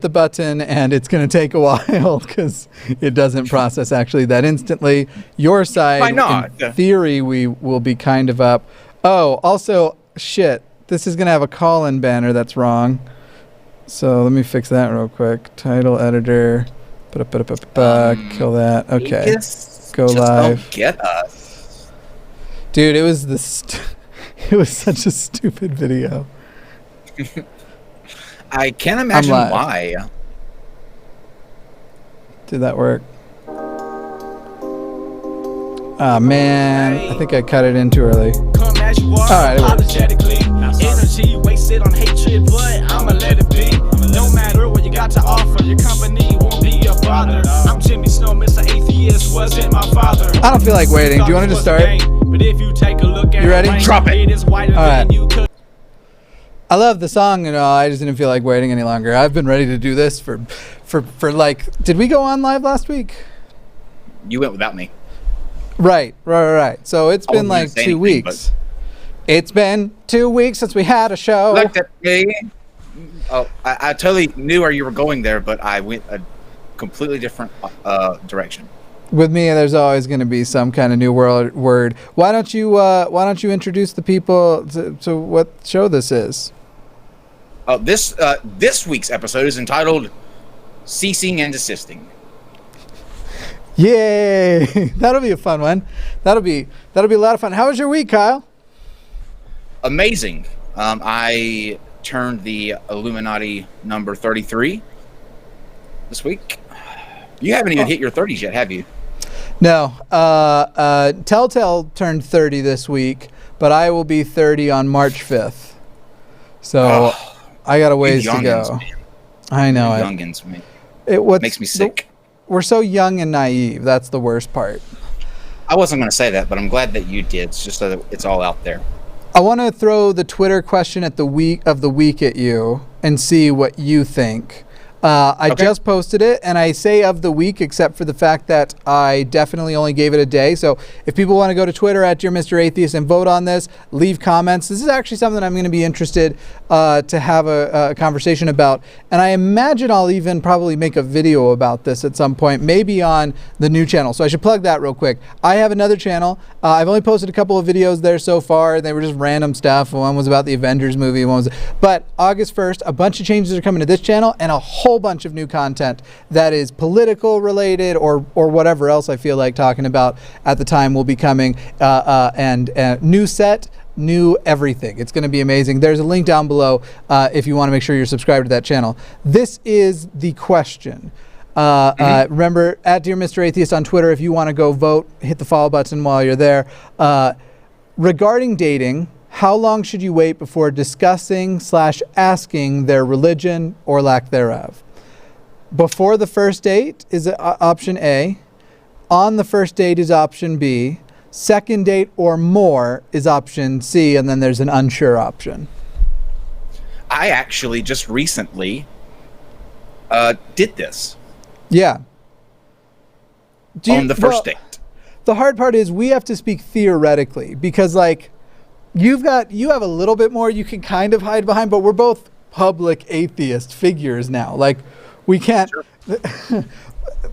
the button and it's going to take a while because it doesn't process actually that instantly. Your side, Why not? in theory, we will be kind of up. Oh, also, shit, this is going to have a call-in banner that's wrong. So let me fix that real quick. Title editor, kill that. Okay, go live. Don't get us. Dude, it was it was such a stupid video. I can't imagine why. Did that work? Oh man, I think I cut it in too early. Alright, energy wasted on hatred, but I'ma let it be. No matter what you got to offer, your company won't be a bother. I'm Jimmy Snow, Mr. Atheist wasn't my father. I don't feel like waiting. Do you want to just start? But if you take a look at you ready? Drop it. Alright. I love the song and all. I just didn't feel like waiting any longer. I've been ready to do this for like. Did we go on live last week? You went without me. Right. So it's been like 2 weeks. It's been 2 weeks since we had a show. Looked at me. Oh, I totally knew where you were going there, but I went a completely different direction. With me, there's always going to be some kind of new word. Why don't you introduce the people to what show this is? Oh, this week's episode is entitled "Ceasing and Desisting." Yay! That'll be a fun one. That'll be a lot of fun. How was your week, Kyle? Amazing. I turned the Illuminati number 33 this week. You haven't even hit your 30s yet, have you? No. Telltale turned 30 this week, but I will be 30 on March 5th. So I got a ways to go. Man. I know it. Youngins, man. It makes me sick. We're so young and naive. That's the worst part. I wasn't going to say that, but I'm glad that you did. It's just so that it's all out there. I want to throw the Twitter question at the week at you and see what you think. I just posted it, and I say of the week, except for the fact that I definitely only gave it a day. So if people want to go to Twitter at Dear Mr. Atheist and vote on this, leave comments. This is actually something I'm going to be interested to have a conversation about. And I imagine I'll even probably make a video about this at some point, maybe on the new channel. So I should plug that real quick. I have another channel. I've only posted a couple of videos there so far. They were just random stuff. One was about the Avengers movie. But August 1st, a bunch of changes are coming to this channel and a whole bunch of new content that is political related or whatever else I feel like talking about at the time will be coming, and new set, new everything. It's going to be amazing. There's a link down below if you want to make sure you're subscribed to that channel. This is the question. Remember, at Dear Mr. Atheist on Twitter, if you want to go vote, hit the follow button while you're there. Regarding dating, how long should you wait before discussing / asking their religion or lack thereof? Before the first date is option A. On the first date is option B. Second date or more is option C. And then there's an unsure option. I actually just recently did this. Yeah. On the first date. The hard part is we have to speak theoretically because, like, you have a little bit more you can kind of hide behind, but we're both public atheist figures now. Like, we can't. Sure.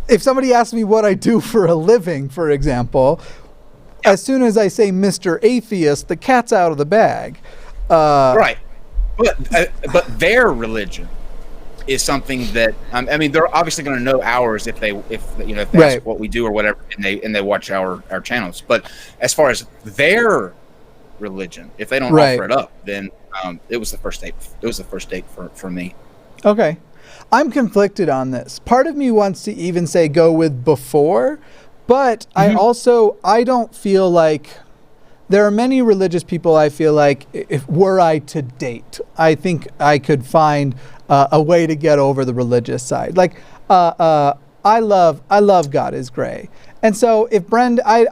If somebody asks me what I do for a living, for example, as soon as I say Mr. Atheist, the cat's out of the bag. Right. But their religion is something that I mean, they're obviously going to know ours if they ask what we do or whatever, and they watch our channels. But as far as their religion, if they don't offer it up, then it was the first date. It was the first date for me. Okay. I'm conflicted on this. Part of me wants to even say go with before, but I don't feel like there are many religious people I feel like if were I to date, I think I could find a way to get over the religious side. Like I love God is gray. And so if Brenda, I'm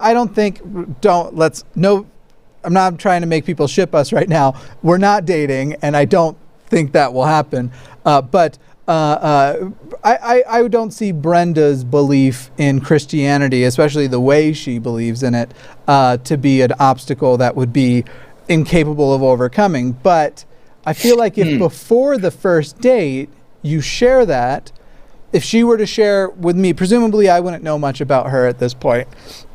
not trying to make people ship us right now. We're not dating, and I don't think that will happen. But I don't see Brenda's belief in Christianity, especially the way she believes in it, to be an obstacle that would be incapable of overcoming. But I feel like if before the first date you share that, if she were to share with me, presumably I wouldn't know much about her at this point.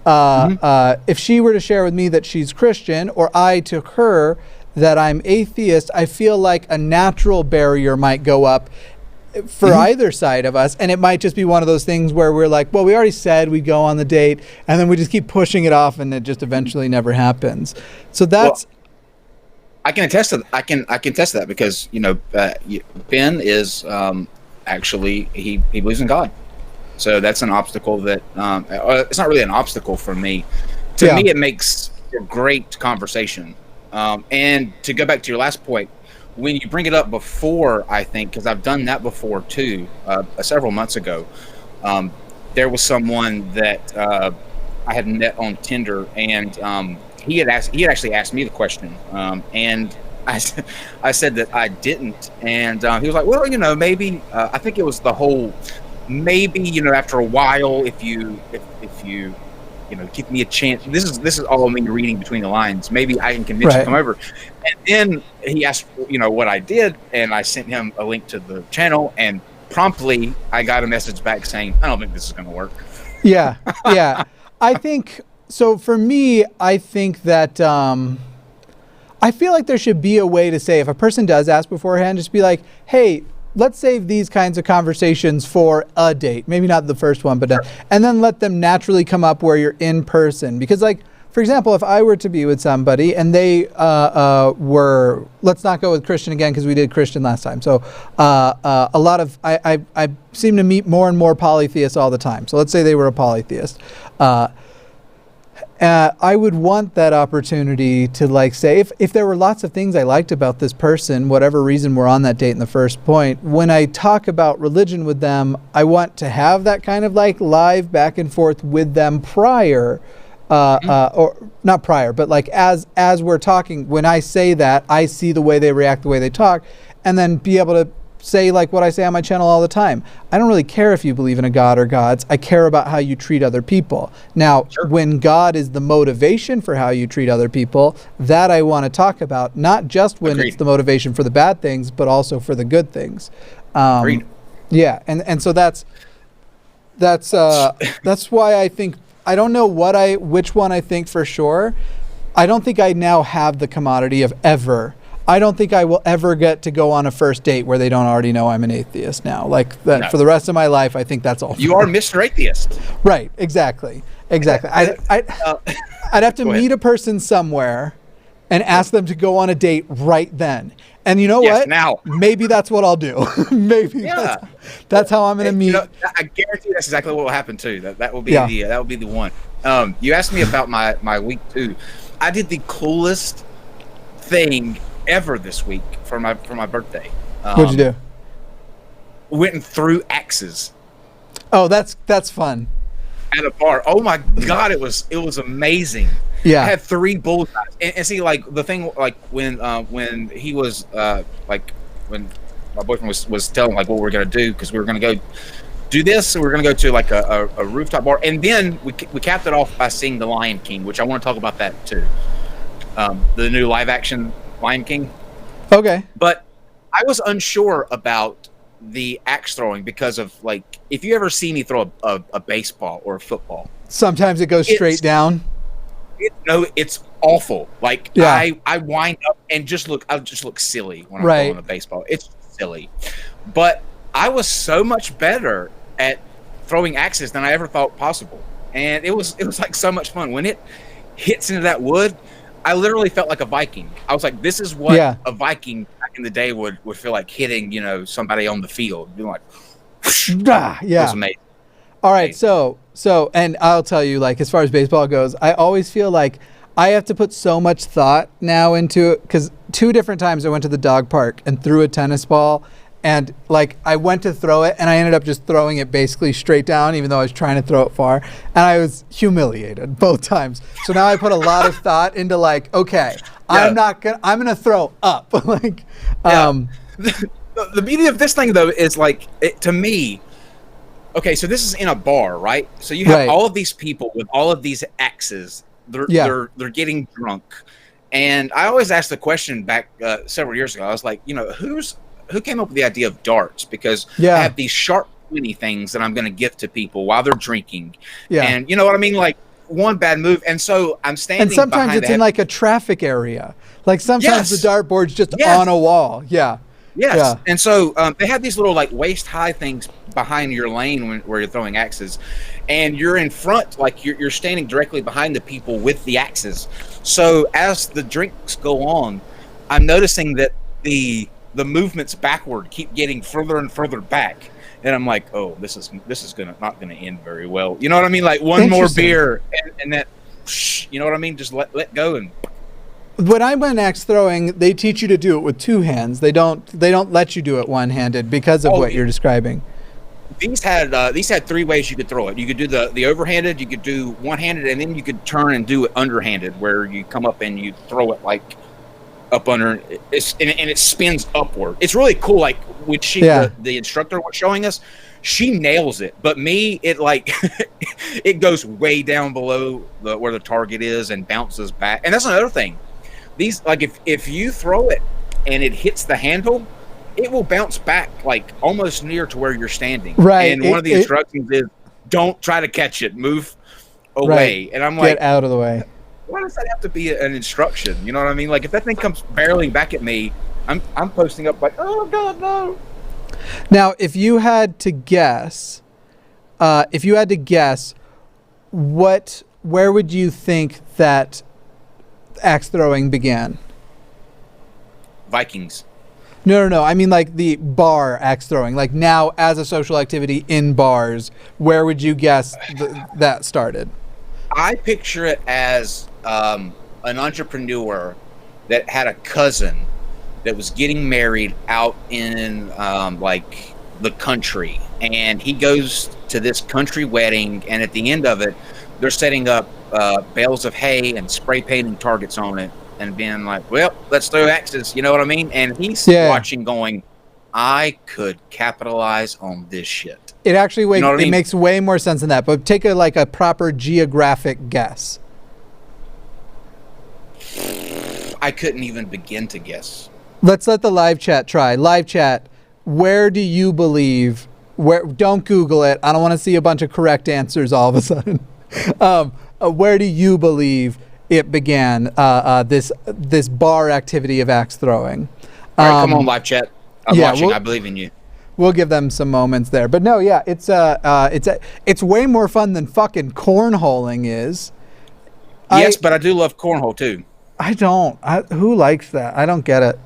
If she were to share with me that she's Christian, or I to her that I'm atheist, I feel like a natural barrier might go up for either side of us. And it might just be one of those things where we're like, well, we already said we'd go on the date, and then we just keep pushing it off, and it just eventually never happens. So that's... Well, I can attest to I can attest to that because, Ben is... actually, he believes in God, so that's an obstacle that it's not really an obstacle for me. To me, it makes a great conversation. And to go back to your last point, when you bring it up before, I think because I've done that before too, several months ago, there was someone that I had met on Tinder, and he had actually asked me the question, and I said that I didn't, and he was like, well, maybe I think it was the whole maybe after a while if you give me a chance. This is all me reading between the lines. Maybe I can convince you to come over. And then he asked what I did, and I sent him a link to the channel, and promptly I got a message back saying, I don't think this is going to work. Yeah. I think so. For me, I think that I feel like there should be a way to say, if a person does ask beforehand, just be like, hey, let's save these kinds of conversations for a date. Maybe not the first one, but and then let them naturally come up where you're in person. Because, like, for example, if I were to be with somebody and they were, let's not go with Christian again because we did Christian last time. So a lot of, I seem to meet more and more polytheists all the time. So let's say they were a polytheist. I would want that opportunity to, like, say, if there were lots of things I liked about this person, whatever reason we're on that date in the first point, when I talk about religion with them, I want to have that kind of like live back and forth with them prior, or not prior, but like as we're talking, when I say that, I see the way they react, the way they talk, and then be able to say like what I say on my channel all the time. I don't really care if you believe in a God or gods. I care about how you treat other people. Now, when God is the motivation for how you treat other people, that I want to talk about, not just when it's the motivation for the bad things, but also for the good things. Yeah, and so that's why I think, I don't know which one I think for sure. I don't think I now have the commodity of ever. I don't think I will ever get to go on a first date where they don't already know I'm an atheist now. Like that for the rest of my life, I think that's all. You are Mr. Atheist. Right. Exactly. I'd have to meet a person somewhere and ask them to go on a date right then. And you know what? Now. Maybe that's what I'll do. Maybe that's how I'm going to meet. I guarantee that's exactly what will happen too. That will be that will be the one. You asked me about my week 2. I did the coolest thing ever this week for my birthday. What'd you do? Went and threw axes. Oh, that's fun. At a bar. Oh my God, it was amazing. Yeah. I had 3 bullseyes. And see, like the thing, like when he was when my boyfriend was telling like what we're gonna do, because we were gonna go do this, so we're gonna go to like a rooftop bar, and then we capped it off by seeing The Lion King, which I want to talk about that too. The new live action Lion King. Okay. But I was unsure about the axe throwing because of, like, if you ever see me throw a baseball or a football, sometimes it goes straight down. It's awful. Like, I wind up and I'll just look silly when I'm throwing a baseball. It's silly. But I was so much better at throwing axes than I ever thought possible. And it was like so much fun. When it hits into that wood, I literally felt like a Viking. I was like, this is what a Viking back in the day would feel like hitting, somebody on the field. Being like, it was amazing. All right, so and I'll tell you, like, as far as baseball goes, I always feel like I have to put so much thought now into it, because 2 different times I went to the dog park and threw a tennis ball, and like I went to throw it and I ended up just throwing it basically straight down, even though I was trying to throw it far, and I was humiliated both times. So now I put a lot of thought into like, okay, I'm gonna throw up. Like, the beauty of this thing though is like, to me, okay, so this is in a bar, right? So you have all of these people with all of these axes. They're getting drunk, and I always ask the question back several years ago. I was like, who came up with the idea of darts? Because I have these sharp, pointy things that I'm going to gift to people while they're drinking. Yeah. And you know what I mean? Like, one bad move. And so I'm standing and sometimes it's in like a traffic area. Like sometimes the dartboard's just on a wall. Yeah. Yes. Yeah. And so they have these little like waist high things behind your lane where you're throwing axes, and you're in front, like you're standing directly behind the people with the axes. So as the drinks go on, I'm noticing that the movements backward keep getting further and further back. And I'm like, oh, this is not gonna end very well. You know what I mean? Like one more beer and that, you know what I mean? Just let go. And when I went axe throwing, they teach you to do it with two hands. They don't let you do it one handed because of what you're describing. These had three ways you could throw it. You could do the overhanded, you could do one handed, and then you could turn and do it underhanded, where you come up and you throw it like up under, and it spins upward. It's really cool. Like when the instructor was showing us, she nails it. But me, it like it goes way down below where the target is and bounces back. And that's another thing. These, like, if you throw it and it hits the handle, it will bounce back like almost near to where you're standing. Right. And one of the instructions is don't try to catch it. Move away. Right. And I'm like, get out of the way. Why does that have to be an instruction? You know what I mean? Like if that thing comes barreling back at me, I'm posting up like, oh God, no. Now, if you had to guess, where would you think that axe throwing began? Vikings. No. I mean, like the bar axe throwing. Like now, as a social activity in bars, where would you guess that started? I picture it as an entrepreneur that had a cousin that was getting married out in like the country, and he goes to this country wedding, and at the end of it, they're setting up bales of hay and spray painting targets on it, and being like, well, let's throw axes, you know what I mean? And he's watching going, I could capitalize on this shit. It actually makes way more sense than that, but take a proper geographic guess. I couldn't even begin to guess. Let's let the live chat try. Live chat, where do you believe, don't Google it, I don't want to see a bunch of correct answers all of a sudden. Where do you believe it began, this bar activity of axe throwing? All right, come on, live chat. I'm watching. I believe in you. We'll give them some moments there, but no, yeah, it's way more fun than fucking cornholing is. Yes, but I do love cornhole too. I don't. Who likes that? I don't get it.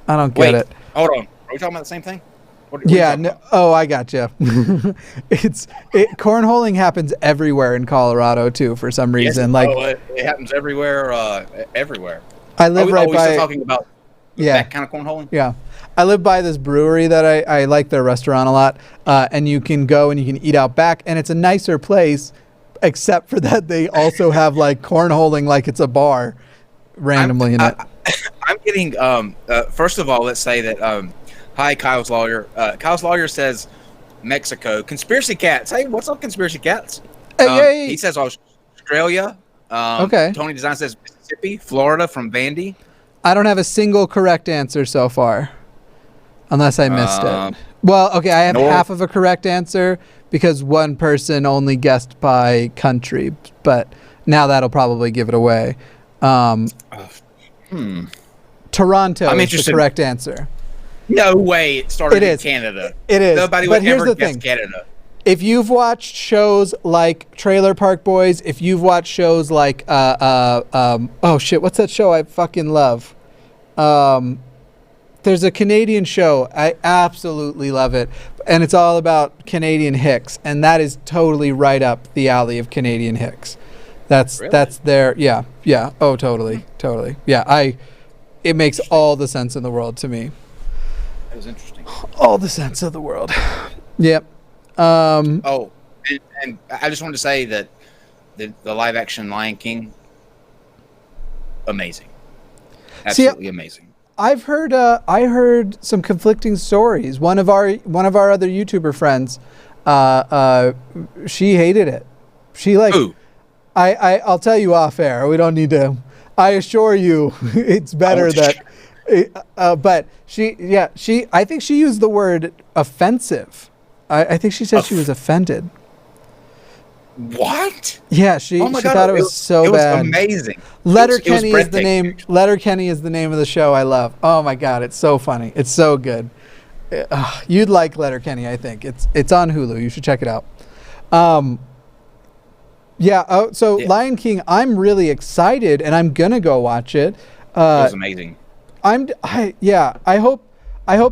I don't get it. Hold on. Are we talking about the same thing? Yeah. No, I got you. Cornholing happens everywhere in Colorado too, for some reason. Yes, it happens everywhere. Everywhere. I live right by. Still talking about that kind of cornholing? Yeah. I live by this brewery that I like their restaurant a lot, and you can go and you can eat out back, and it's a nicer place, except for that they also have like cornholing like it's a bar randomly in it. I'm getting, first of all, let's say that, hi, Kyle's Lawyer. Kyle's Lawyer says Mexico. Conspiracy Cats. Hey, what's up, Conspiracy Cats? Hey. He says Australia. Okay. Tony Design says Mississippi. Florida from Vandy. I don't have a single correct answer so far. Unless I missed it. Well, okay, I have half of a correct answer because one person only guessed by country, but now that'll probably give it away. Toronto is the correct answer. No way it started in Canada. It is. Nobody would ever guess Canada. If you've watched shows like Trailer Park Boys, if you've watched shows like, oh shit, what's that show I fucking love? There's a Canadian show. I absolutely love it. And it's all about Canadian hicks. And that is totally right up the alley of Canadian hicks. That's their, yeah. Oh, totally. Yeah, it makes all the sense in the world to me. That was interesting. All the sense of the world. Yep. And I just wanted to say that the live action Lion King, amazing. Absolutely amazing. I heard some conflicting stories. One of our other YouTuber friends, she hated it. She like, Ooh. I'll tell you off air. We don't need to. I assure you, it's better that But I think she used the word offensive. I think she said she was offended. What? Yeah, she thought it was so bad. It was amazing. Letterkenny is the name. Letterkenny is the name of the show I love. Oh my God, it's so funny. It's so good. You'd like Letterkenny, I think. It's on Hulu. You should check it out. Lion King, I'm really excited, and I'm gonna go watch it. It was amazing. I hope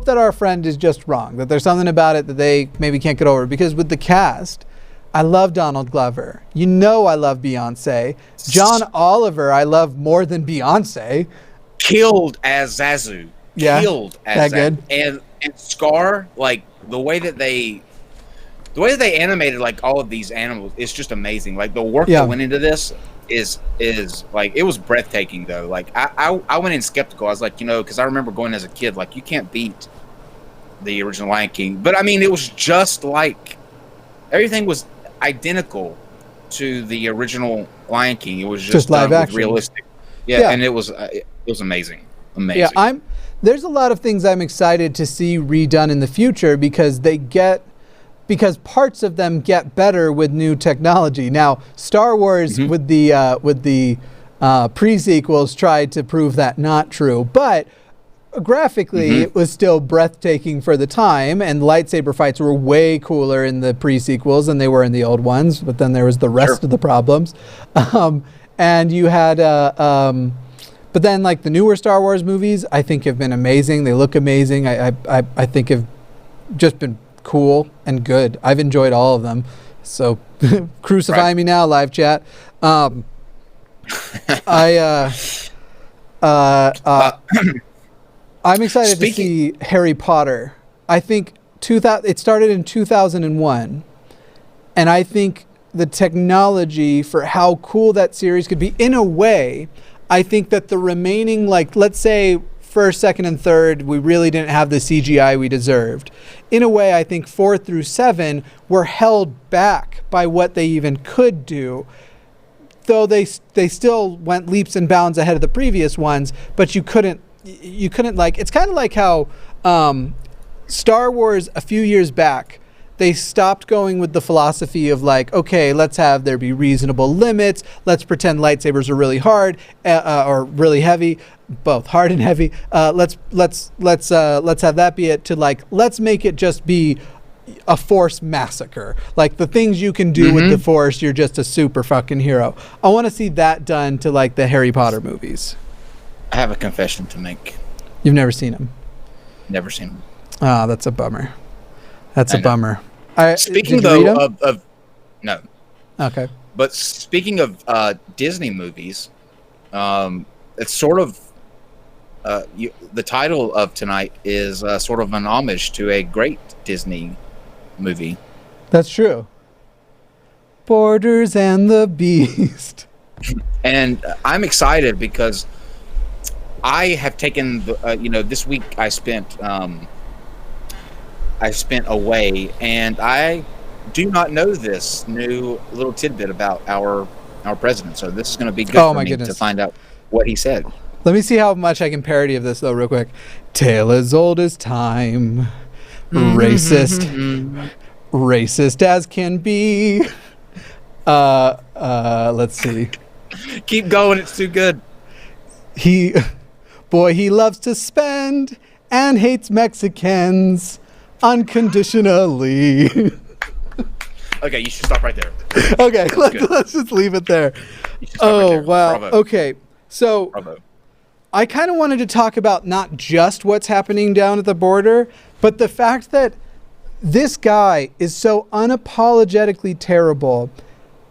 that our friend is just wrong. That there's something about it that they maybe can't get over. Because with the cast, I love Donald Glover. I love Beyonce. John Oliver, I love more than Beyonce. Killed as Zazu. Yeah, killed as that good. And Scar, like the way that they animated like all of these animals, it's just amazing. Like the work that went into this is like, it was breathtaking though. Like I went in skeptical. I was like, because I remember going as a kid, like you can't beat the original Lion King. But I mean, it was just like everything was identical to the original Lion King. It was just live action, realistic. Yeah, and it was amazing. Amazing. Yeah, there's a lot of things I'm excited to see redone in the future because parts of them get better with new technology. Now, Star Wars with the pre-sequels tried to prove that not true, but graphically it was still breathtaking for the time, and lightsaber fights were way cooler in the pre-sequels than they were in the old ones, but then there was the rest of the problems. And you had but then like the newer Star Wars movies I think have been amazing. They look amazing. I think have just been cool and good. I've enjoyed all of them. So crucify me now, live chat. I'm excited to see Harry Potter. I think it started in 2001, and I think the technology for how cool that series could be, in a way, I think that the remaining, like, let's say first, second, and third, we really didn't have the CGI we deserved. In a way, I think 4 through 7 were held back by what they even could do, though they still went leaps and bounds ahead of the previous ones, but you couldn't like, it's kind of like how Star Wars a few years back, they stopped going with the philosophy of like, okay, let's have there be reasonable limits. Let's pretend lightsabers are really hard or really heavy, both hard and heavy. Let's have that be it. To like, let's make it just be a Force massacre. Like the things you can do with the Force, you're just a super fucking hero. I want to see that done to like the Harry Potter movies. I have a confession to make. You've never seen them? Never seen them. Oh, that's a bummer. That's a bummer. Speaking though of no. Okay. But speaking of Disney movies, it's sort of the title of tonight is sort of an homage to a great Disney movie. That's true. Borders and the Beast. And I'm excited because I have taken this week I spent away, and I do not know this new little tidbit about our president. So this is going to be good for me to find out what he said. Let me see how much I can parody of this though, real quick. Tale as old as time, racist as can be. Let's see. Keep going. It's too good. He loves to spend and hates Mexicans unconditionally. Okay, you should stop right there. Okay, let's just leave it there. Oh, right, wow. Bravo. Okay, so Bravo. I kind of wanted to talk about not just what's happening down at the border, but the fact that this guy is so unapologetically terrible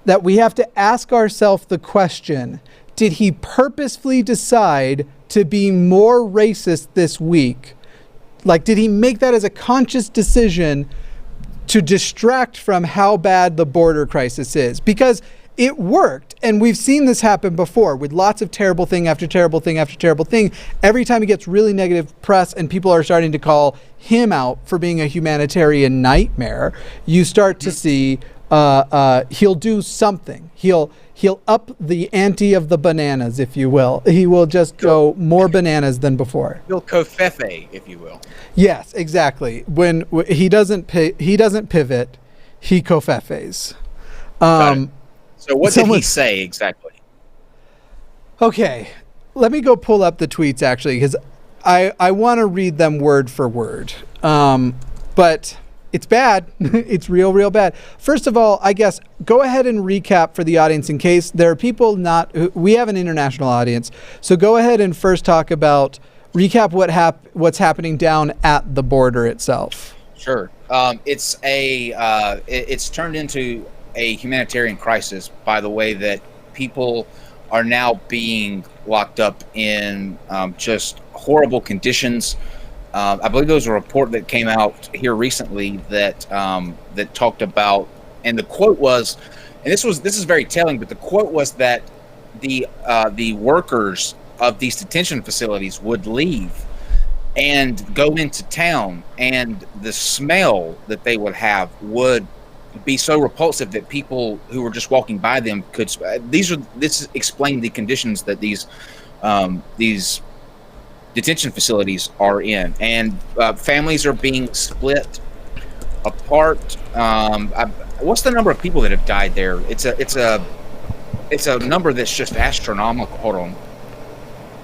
that we have to ask ourselves the question, did he purposefully decide to be more racist this week? Like, did he make that as a conscious decision to distract from how bad the border crisis is? Because it worked, and we've seen this happen before with lots of terrible thing after terrible thing after terrible thing. Every time he gets really negative press and people are starting to call him out for being a humanitarian nightmare, you start to see he'll do something. He'll up the ante of the bananas, if you will. He will just go more bananas than before. He'll covfefe, if you will. Yes, exactly. When he doesn't pivot, he covfefes. So what did he say exactly? Okay, let me go pull up the tweets actually, because I want to read them word for word. But it's bad. It's real bad. First of all, I guess go ahead and recap for the audience in case there are people we have an international audience. So go ahead and first recap what's happening down at the border itself. Sure. It's turned into a humanitarian crisis by the way that people are now being locked up in just horrible conditions. I believe there was a report that came out here recently that talked about, and the quote was, and this is very telling, but the quote was that the workers of these detention facilities would leave and go into town, and the smell that they would have would be so repulsive that people who were just walking by them could. This explained the conditions that these detention facilities are in, and families are being split apart. What's the number of people that have died there? It's a number that's just astronomical. Hold on,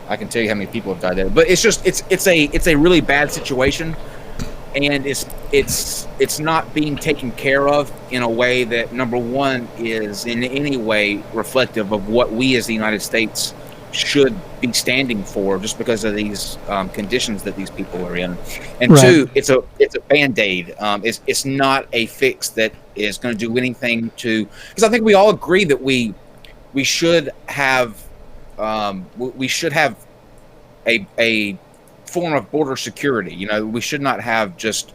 I can tell you how many people have died there. But it's a really bad situation, and it's not being taken care of in a way that, number one, is in any way reflective of what we as the United States should be standing for, just because of these conditions that these people are in. And right. Two, it's a Band-Aid. It's not a fix that is going to do anything to, because I think we all agree that we should have a form of border security. You know, we should not have just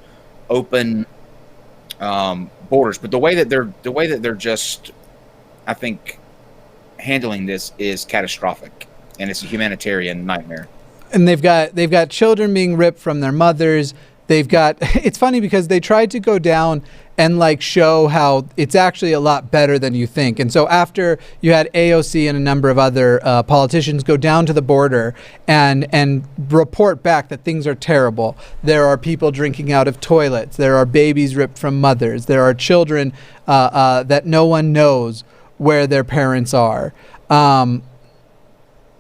open borders. But the way that they're just, I think, handling this is catastrophic, and it's a humanitarian nightmare. And they've got children being ripped from their mothers. It's funny because they tried to go down and show how it's actually a lot better than you think. And so after you had AOC and a number of other politicians go down to the border and report back that things are terrible. There are people drinking out of toilets. There are babies ripped from mothers. There are children that no one knows where their parents are.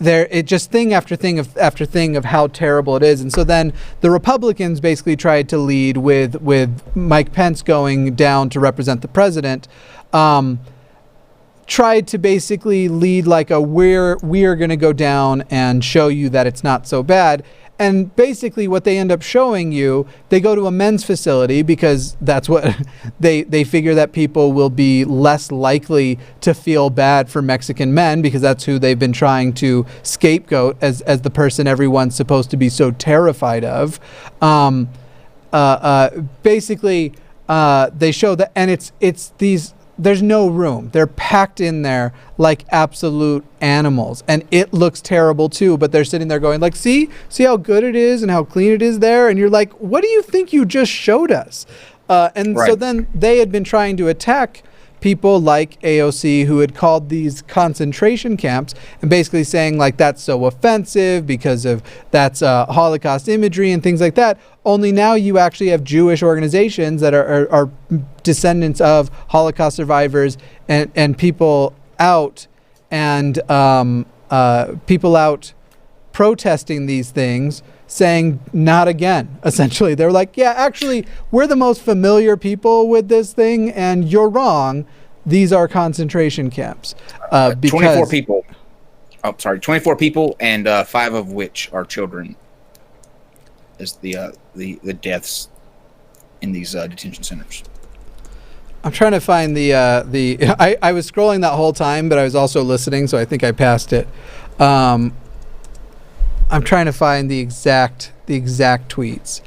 It just thing after thing of how terrible it is. And so then the Republicans basically tried to lead with Mike Pence going down to represent the president, tried to basically lead we're going to go down and show you that it's not so bad. And basically what they end up showing you, they go to a men's facility because that's what they figure that people will be less likely to feel bad for Mexican men, because that's who they've been trying to scapegoat as the person everyone's supposed to be so terrified of. Basically, they show that, and it's these. There's no room. They're packed in there like absolute animals, and it looks terrible too. But they're sitting there going see how good it is and how clean it is there. And you're like, what do you think you just showed us? And right. So then they had been trying to attack people like AOC, who had called these concentration camps, and basically saying that's so offensive because of that's Holocaust imagery and things like that. Only now you actually have Jewish organizations that are descendants of Holocaust survivors and people out protesting these things, saying not again. Essentially, they're like, yeah, actually, we're the most familiar people with this thing, and you're wrong. These are concentration camps. 24 people. Oh, sorry, 24 people, and 5 of which are children. Is the deaths in these detention centers. I'm trying to find I was scrolling that whole time, but I was also listening, so I think I passed it. I'm trying to find the exact tweets.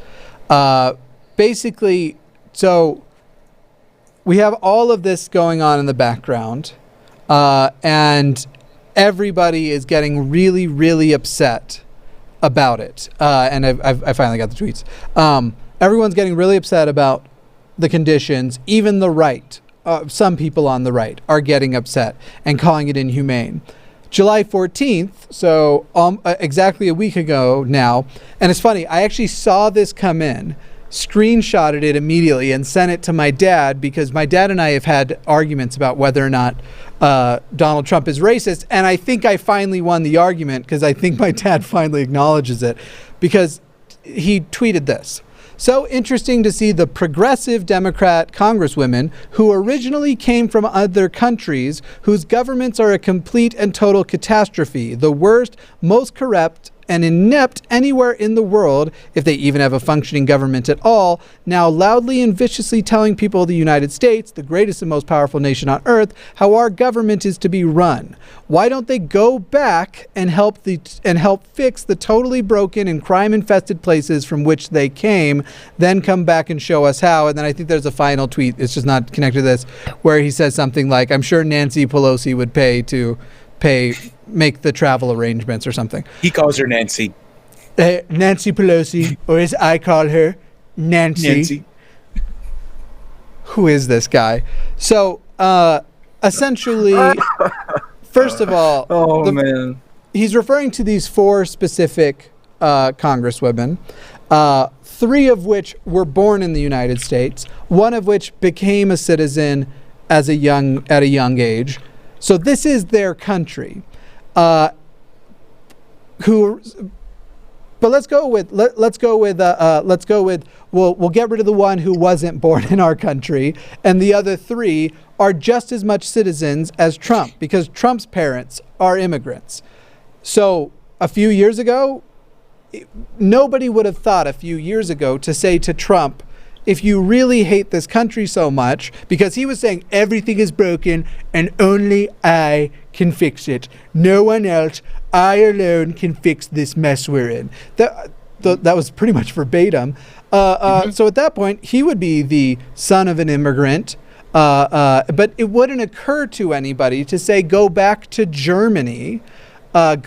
Basically, so we have all of this going on in the background, and everybody is getting really, really upset about it. And I finally got the tweets. Everyone's getting really upset about the conditions. Even the right some people on the right are getting upset and calling it inhumane. July 14th, so exactly a week ago now, and it's funny, I actually saw this come in, screenshotted it immediately and sent it to my dad, because my dad and I have had arguments about whether or not Donald Trump is racist, and I think I finally won the argument, because I think my dad finally acknowledges it, because he tweeted this. So interesting to see the progressive Democrat congresswomen who originally came from other countries whose governments are a complete and total catastrophe, the worst, most corrupt, and inept anywhere in the world, if they even have a functioning government at all, now loudly and viciously telling people of the United States, the greatest and most powerful nation on earth, how our government is to be run. Why don't they go back and help fix the totally broken and crime-infested places from which they came, then come back and show us how? And then I think there's a final tweet, it's just not connected to this, where he says something like, I'm sure Nancy Pelosi would make the travel arrangements or something. He calls her Nancy. Nancy Pelosi, or as I call her, Nancy. Who is this guy? So, essentially, first of all, man, he's referring to these 4 specific congresswomen, 3 of which were born in the United States, 1 of which became a citizen at a young age. So this is their country. But let's go with we'll get rid of the one who wasn't born in our country, and the other 3 are just as much citizens as Trump, because Trump's parents are immigrants. So a few years ago, nobody would have thought a few years ago to say to Trump, if you really hate this country so much, because he was saying everything is broken and only I can fix it. No one else, I alone can fix this mess we're in. That was pretty much verbatim. So at that point, he would be the son of an immigrant. But it wouldn't occur to anybody to say, go back to Germany. And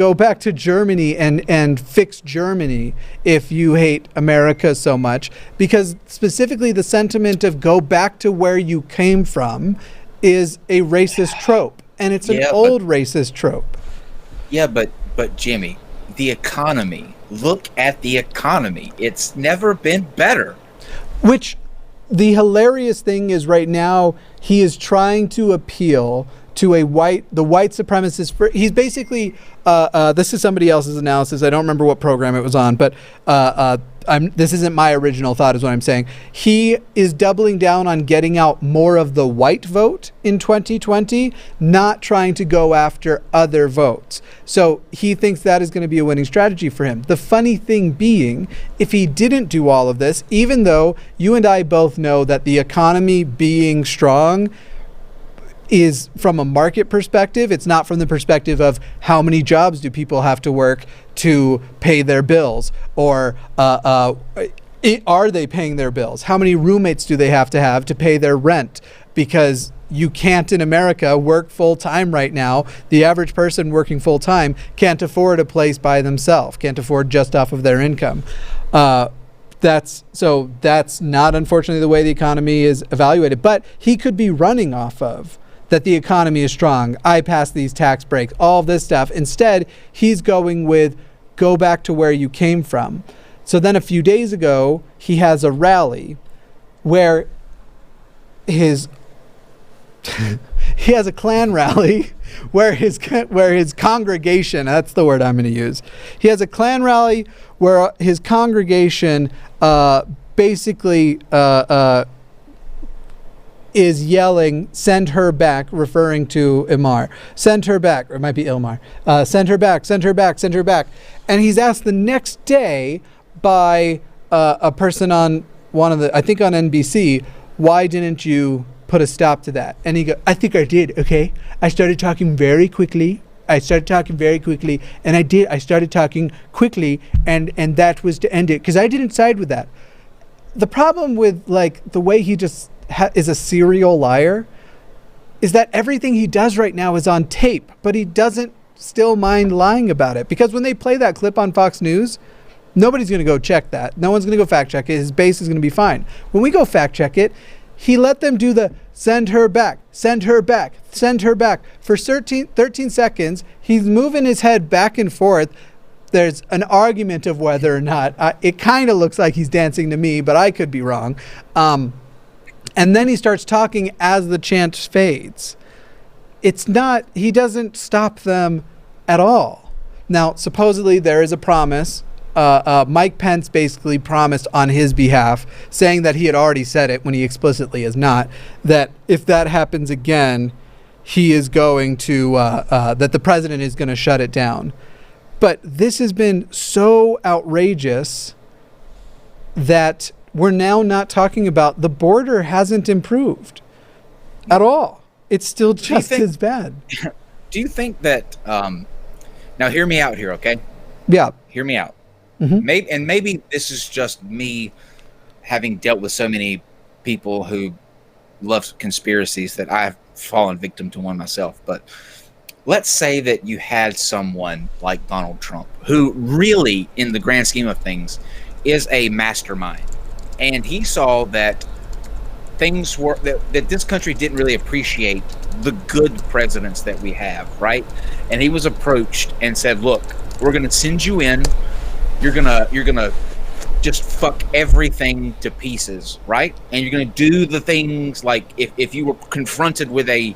fix Germany if you hate America so much, because specifically the sentiment of go back to where you came from is a racist trope, and it's an old racist trope. Yeah, but Jimmy, the economy. Look at the economy. It's never been better. Which the hilarious thing is right now he is trying to appeal to the white supremacist. He's basically, this is somebody else's analysis. I don't remember what program it was on, but this isn't my original thought is what I'm saying. He is doubling down on getting out more of the white vote in 2020, not trying to go after other votes. So he thinks that is going to be a winning strategy for him. The funny thing being, if he didn't do all of this, even though you and I both know that the economy being strong is from a market perspective, it's not from the perspective of how many jobs do people have to work to pay their bills, or are they paying their bills? How many roommates do they have to pay their rent? Because you can't in America work full time right now. The average person working full time can't afford a place by themselves, can't afford just off of their income. That's not unfortunately the way the economy is evaluated, but he could be running off of that the economy is strong. I passed these tax breaks, all this stuff. Instead, he's going with go back to where you came from. So then a few days ago, he has a rally where he has a Klan rally where his congregation, that's the word I'm going to use. He has a Klan rally where his congregation basically is yelling, send her back, referring to Imar. Send her back, or it might be Ilmar. Send her back, send her back, send her back. And he's asked the next day by a person on I think on NBC, why didn't you put a stop to that? And he goes, I think I did, okay? I started talking very quickly, and I started talking quickly, and that was to end it, because I didn't side with that. The problem with the way he just is a serial liar is that everything he does right now is on tape, but he doesn't still mind lying about it, because when they play that clip on Fox News, nobody's going to go check that. No one's going to go fact check it. His base is going to be fine. When we go fact check it, He let them do the send her back, send her back, send her back. For 13 seconds, he's moving his head back and forth. There's an argument of whether or not, it kind of looks like he's dancing to me, but I could be wrong. And then he starts talking as the chant fades. It's not, he doesn't stop them at all. Now, supposedly there is a promise. Mike Pence basically promised on his behalf, saying that he had already said it when he explicitly is not, that if that happens again, he is going to, that the president is going to shut it down. But this has been so outrageous that we're now not talking about, the border hasn't improved at all. It's still just as bad. Do you think that, now hear me out here, okay? Yeah. Hear me out. Mm-hmm. Maybe this is just me having dealt with so many people who love conspiracies that I've fallen victim to one myself. But let's say that you had someone like Donald Trump, who really, in the grand scheme of things, is a mastermind. And he saw that things were, that this country didn't really appreciate the good presidents that we have, right? And he was approached and said, look, we're going to send you in. You're gonna just fuck everything to pieces, right? And you're gonna do the things like if you were confronted with a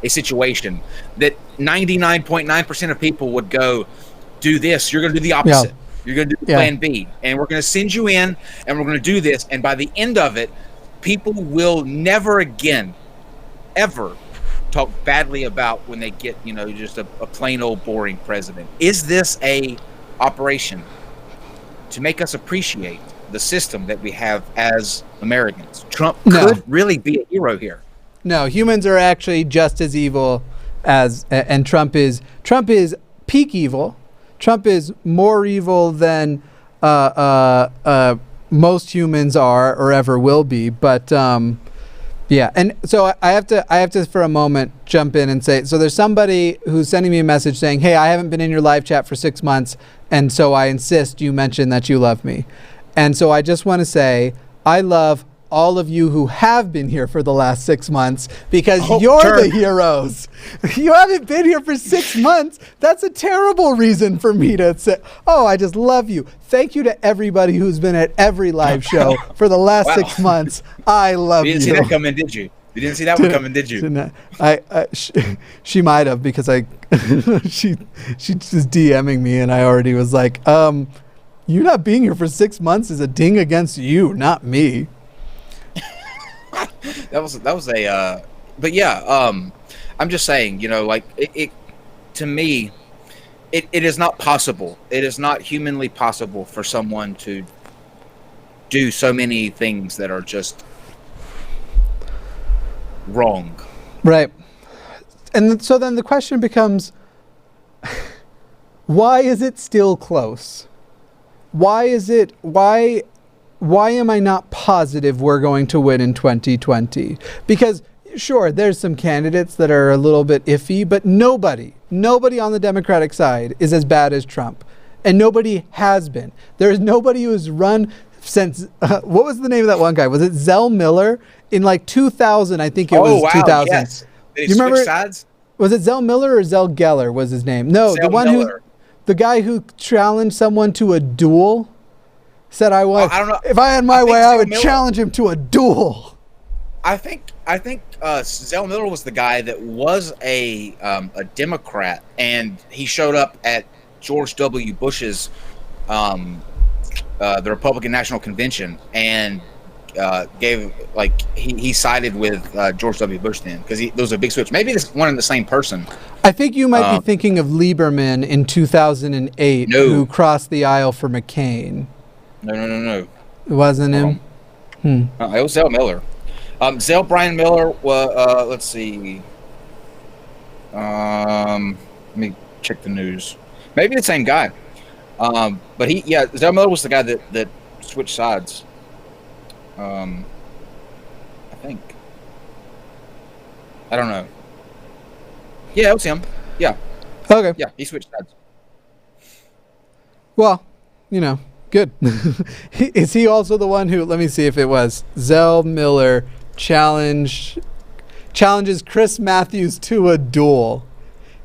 situation that 99.9% of people would go, do this, you're gonna do the opposite. Yeah. You're gonna do plan B, and we're gonna send you in, and we're gonna do this, and by the end of it, people will never again, ever talk badly about when they get, just a plain old boring president. Is this a operation to make us appreciate the system that we have as Americans? Trump could really be a hero here. No, humans are actually just as evil as, and Trump is peak evil. Trump is more evil than most humans are or ever will be. But yeah, and so I have to for a moment jump in and say, so there's somebody who's sending me a message saying, hey, I haven't been in your live chat for 6 months, and so I insist you mention that you love me. And so I just want to say, I love all of you who have been here for the last 6 months, because you're the heroes. You haven't been here for 6 months. That's a terrible reason for me to say, oh, I just love you. Thank you to everybody who's been at every live show for the last 6 months. I love you. You didn't see that coming, did you? You didn't see that one coming, did you? She might have, because she's just DMing me, and I already was like, you not being here for 6 months is a ding against you, not me. that was a but yeah, I'm just saying, like it to me, it is not possible. It is not humanly possible for someone to do so many things that are just wrong. Right. And so then the question becomes, why is it still close? Why am I not positive we're going to win in 2020? Because sure, there's some candidates that are a little bit iffy, but nobody on the Democratic side is as bad as Trump. And nobody has been. There's nobody who's run since, what was the name of that one guy? Was it Zell Miller? In like 2000, I think it was 2000. Yes. Did he switch sides? Was it Zell Miller or Zell Geller was his name? No, Zell Miller. The guy who challenged someone to a duel. Said I want. I don't know. If I had my way, I would challenge him to a duel. I think Zell Miller was the guy that was a Democrat, and he showed up at George W. Bush's the Republican National Convention, and he sided with George W. Bush then, because there was a big switch. Maybe this one and the same person. I think you might be thinking of Lieberman in 2008, who crossed the aisle for McCain. No. It wasn't him? It was Zell Miller. Zell Brian Miller was, let's see. Let me check the news. Maybe the same guy. But Zell Miller was the guy that switched sides. I think. I don't know. Yeah, it was him. Yeah. Okay. Yeah, he switched sides. Well, good. Is he also the one who, let me see if it was, Zell Miller challenges Chris Matthews to a duel.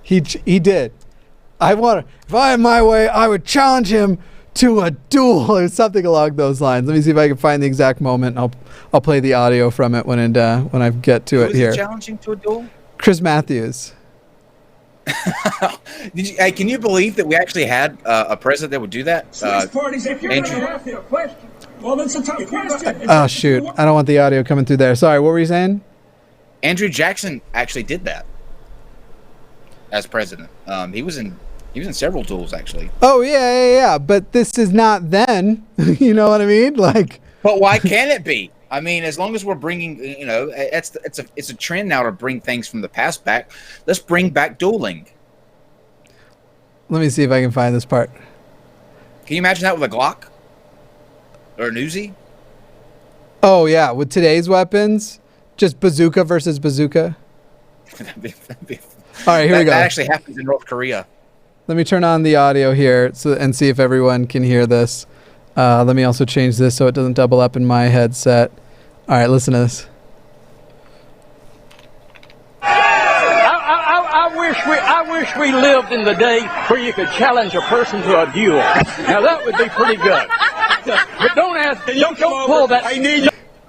He did. If I had my way, I would challenge him to a duel or something along those lines. Let me see if I can find the exact moment. And I'll play the audio from it when I get to it here. Who is challenging to a duel? Chris Matthews. Hey, can you believe that we actually had a president that would do that? If you're going to ask a question, well, that's a tough question. Oh shoot! I don't want the audio coming through there. Sorry, what were you saying? Andrew Jackson actually did that as president. He was in several duels actually. Oh yeah. But this is not then. You know what I mean? Like. But why can't it be? I mean, as long as we're bringing, it's a trend now to bring things from the past back. Let's bring back dueling. Let me see if I can find this part. Can you imagine that with a Glock or an Uzi? Oh yeah, with today's weapons, just bazooka versus bazooka. All right, here we go. That actually happens in North Korea. Let me turn on the audio here and see if everyone can hear this. Let me also change this so it doesn't double up in my headset. All right, listen to this. I wish we lived in the day where you could challenge a person to a duel. Now that would be pretty good. But don't pull that.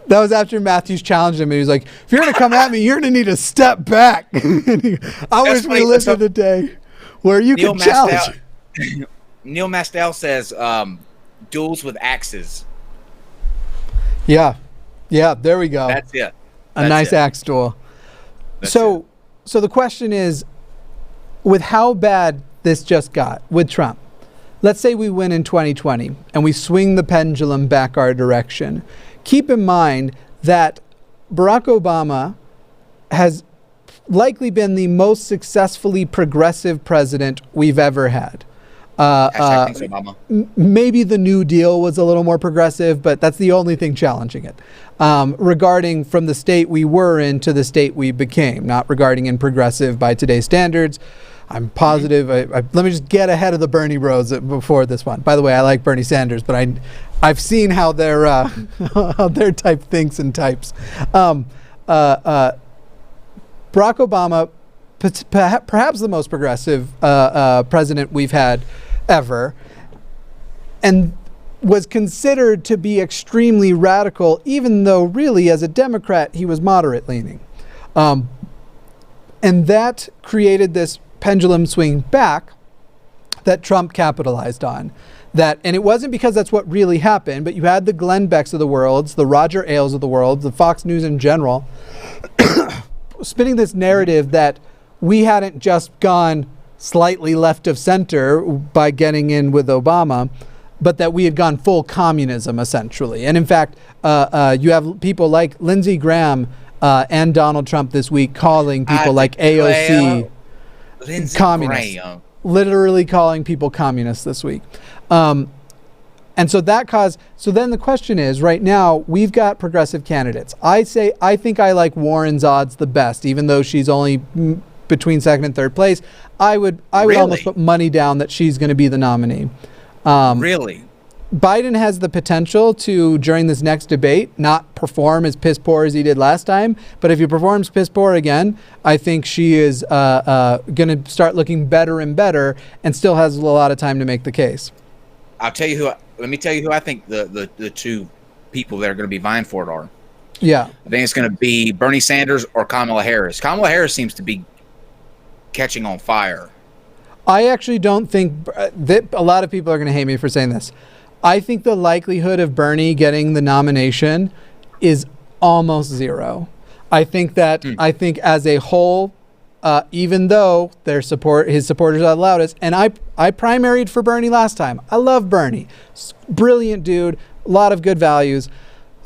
That was after Matthews challenged him, and he was like, "If you're gonna come at me, you're gonna need to step back." I wish we lived in the day where you could challenge. Neil Mastel says, duels with axes. Yeah, there we go. That's it. A nice axe duel. So the question is, with how bad this just got with Trump, let's say we win in 2020 and we swing the pendulum back our direction. Keep in mind that Barack Obama has likely been the most successfully progressive president we've ever had. Maybe the New Deal was a little more progressive, but that's the only thing challenging it. Regarding from the state we were in to the state we became, not regarding in progressive by today's standards. I'm positive. Let me just get ahead of the Bernie bros before this one. By the way, I like Bernie Sanders, but I've seen how their type thinks and types. Barack Obama, perhaps the most progressive president we've had ever, and was considered to be extremely radical, even though really as a Democrat he was moderate leaning, and that created this pendulum swing back that Trump capitalized on. And it wasn't because that's what really happened, but you had the Glenn Becks of the world, the Roger Ailes of the world, the Fox News in general, spinning this narrative that we hadn't just gone slightly left of center by getting in with Obama, but that we had gone full communism, essentially. And in fact, you have people like Lindsey Graham and Donald Trump this week calling people like AOC communists. Graham. Literally calling people communists this week. And so that caused, so then the question is, right now, we've got progressive candidates. I think I like Warren's odds the best, even though she's only between second and third place. I would almost put money down that she's going to be the nominee. Really? Biden has the potential to, during this next debate, not perform as piss poor as he did last time. But if he performs piss poor again, I think she is going to start looking better and better, and still has a lot of time to make the case. Let me tell you who I think the two people that are going to be vying for it are. Yeah. I think it's going to be Bernie Sanders or Kamala Harris. Kamala Harris seems to be catching on fire. I actually don't think that a lot of people are going to hate me for saying this. I think the likelihood of Bernie getting the nomination is almost zero. I think that as a whole, even though his supporters are the loudest, and I primaried for Bernie last time. I love Bernie. Brilliant dude, a lot of good values.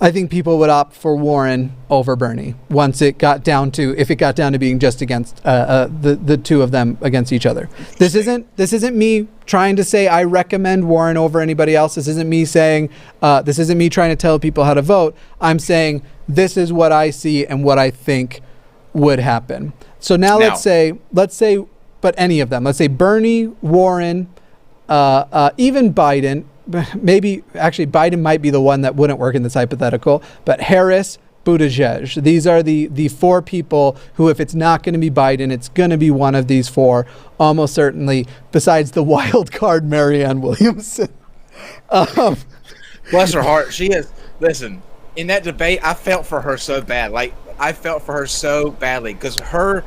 I think people would opt for Warren over Bernie if it got down to being just against the two of them against each other. This isn't me trying to say I recommend Warren over anybody else. This isn't me saying this isn't me trying to tell people how to vote. I'm saying this is what I see and what I think would happen. So now let's say, but any of them. Let's say Bernie, Warren, even Biden. Maybe actually Biden might be the one that wouldn't work in this hypothetical, but Harris, Buttigieg. These are the four people who, if it's not going to be Biden, it's going to be one of these four, almost certainly, besides the wild card Marianne Williamson. Bless her heart. She is, listen, in that debate, I felt for her so bad. Like, I felt for her so badly because her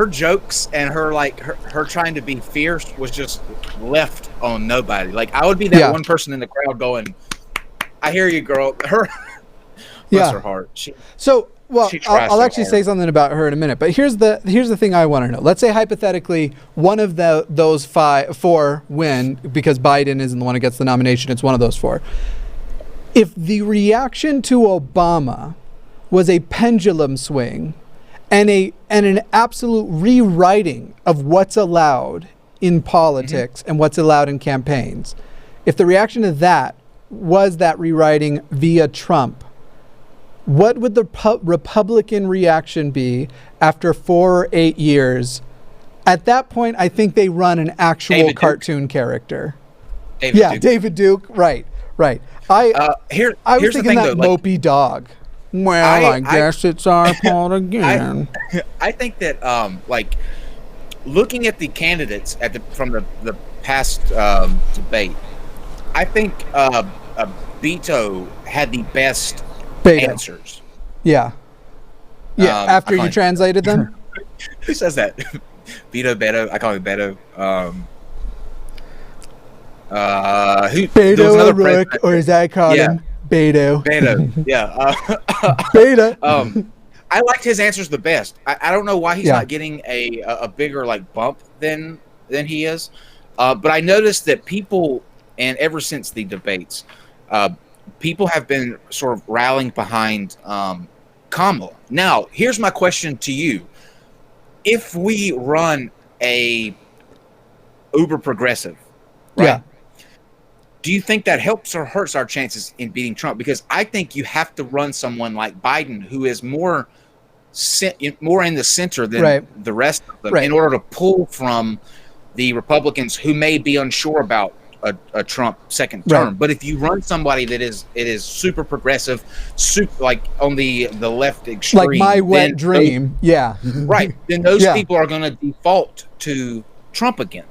jokes and her trying to be fierce was just left on nobody. Like, I would be that one person in the crowd going, I hear you, girl. Bless her heart. I'll actually say something about her in a minute. But here's the thing I want to know. Let's say hypothetically one of those four win because Biden isn't the one who gets the nomination. It's one of those four. If the reaction to Obama was a pendulum swing and an absolute rewriting of what's allowed in politics and what's allowed in campaigns, if the reaction to that was that rewriting via Trump, what would the Republican reaction be after 4 or 8 years? At that point, I think they run an actual cartoon character. David Duke. Right. I was thinking that mopey dog. Well, I guess it's our fault again. I think that looking at the candidates from the past debate, I think Beto had the best answers. Yeah. After you translated them. Who says that? Beto. I call him Beto. Beto O'Rourke, or as I call him, Beto. Yeah. Beta. I liked his answers the best. I don't know why he's not getting a bigger bump than he is. But I noticed that people, and ever since the debates, people have been sort of rallying behind Kamala. Now, here's my question to you. If we run a uber progressive, right? Yeah. Do you think that helps or hurts our chances in beating Trump? Because I think you have to run someone like Biden, who is more in the center than the rest of them, in order to pull from the Republicans who may be unsure about a Trump second term. But if you run somebody that is super progressive, on the left extreme, like my wet dream, then those people are going to default to Trump again.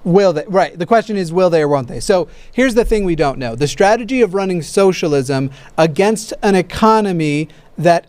Will they? Right. The question is, will they or won't they? So here's the thing we don't know. The strategy of running socialism against an economy that